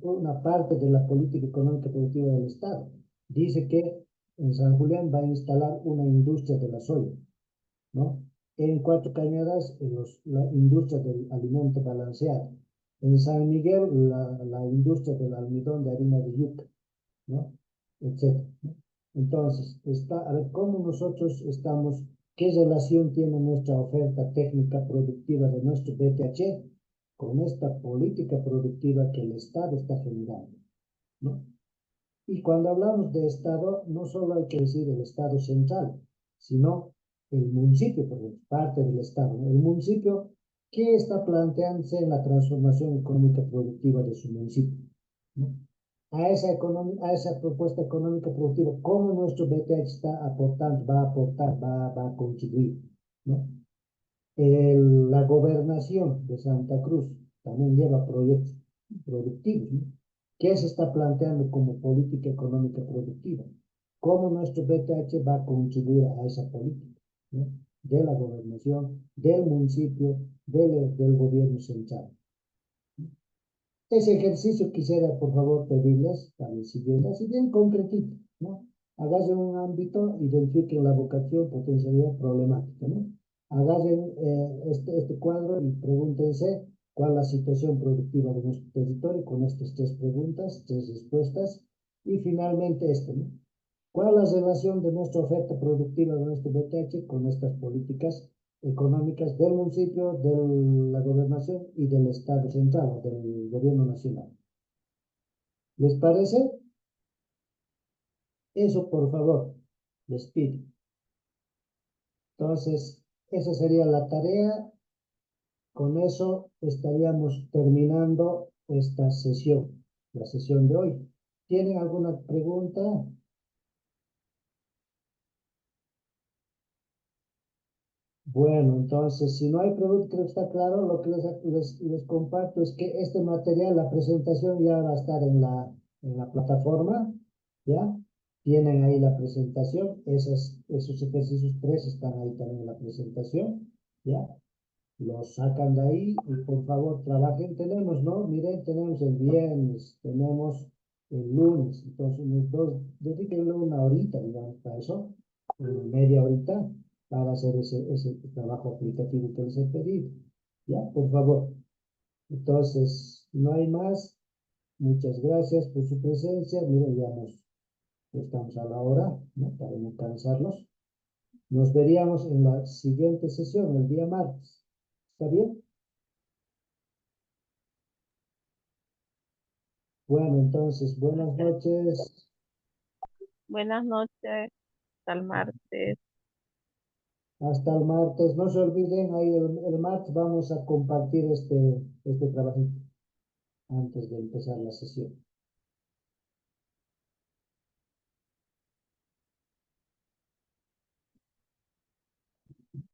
una parte de la política económica productiva del Estado. Dice que en San Julián va a instalar una industria de la soya, ¿no? En Cuatro Cañadas, la industria del alimento balanceado. En San Miguel, la industria del almidón de harina de yuca, ¿no? Etcétera, ¿no? Entonces, a ver, ¿cómo nosotros estamos, qué relación tiene nuestra oferta técnica productiva de nuestro BTH con esta política productiva que el Estado está generando, ¿no? Y cuando hablamos de Estado, no solo hay que decir el Estado central, sino el municipio, por ejemplo, parte del Estado, ¿no? El municipio, ¿qué está planteándose en la transformación económica productiva de su municipio, ¿no? A esa propuesta económica productiva, ¿cómo nuestro BTH está aportando, va a aportar, va a contribuir, ¿no? La gobernación de Santa Cruz también lleva proyectos productivos, ¿no? ¿Qué se está planteando como política económica productiva? ¿Cómo nuestro BTH va a contribuir a esa política, ¿no? De la gobernación, del municipio, del gobierno central? Ese ejercicio quisiera, por favor, pedirles para el siguiente, así bien concretito, ¿no? Agarren un ámbito, identifiquen la vocación, potencialidad, problemática, ¿no? Agarren este cuadro y pregúntense cuál es la situación productiva de nuestro territorio con estas tres preguntas, tres respuestas. Y finalmente ¿no? ¿Cuál es la relación de nuestra oferta productiva de nuestro BTH con estas políticas económicas del municipio, de la gobernación y del Estado central o del gobierno nacional? ¿Les parece? Eso, por favor, les pido. Entonces, esa sería la tarea. Con eso estaríamos terminando esta sesión, la sesión de hoy. ¿Tienen alguna pregunta? Bueno, entonces, si no hay pregunta, creo que está claro. Lo que les comparto es que este material, la presentación ya va a estar en la plataforma, ¿ya? Tienen ahí la presentación, esos ejercicios 3 están ahí también en la presentación, ¿ya? Los sacan de ahí y por favor trabajen. Tenemos, ¿no? Miren, tenemos el viernes, tenemos el lunes, entonces unos dedíquenle una horita, digamos, para eso, media horita, para hacer ese trabajo aplicativo que les he pedido. ¿Ya? Por favor. Entonces, no hay más. Muchas gracias por su presencia. Miren, estamos a la hora, ¿no? Para no cansarlos. Nos veríamos en la siguiente sesión, el día martes. ¿Está bien? Bueno, entonces, buenas noches. Buenas noches, hasta el martes. Hasta el martes. No se olviden, ahí el martes vamos a compartir este trabajito antes de empezar la sesión.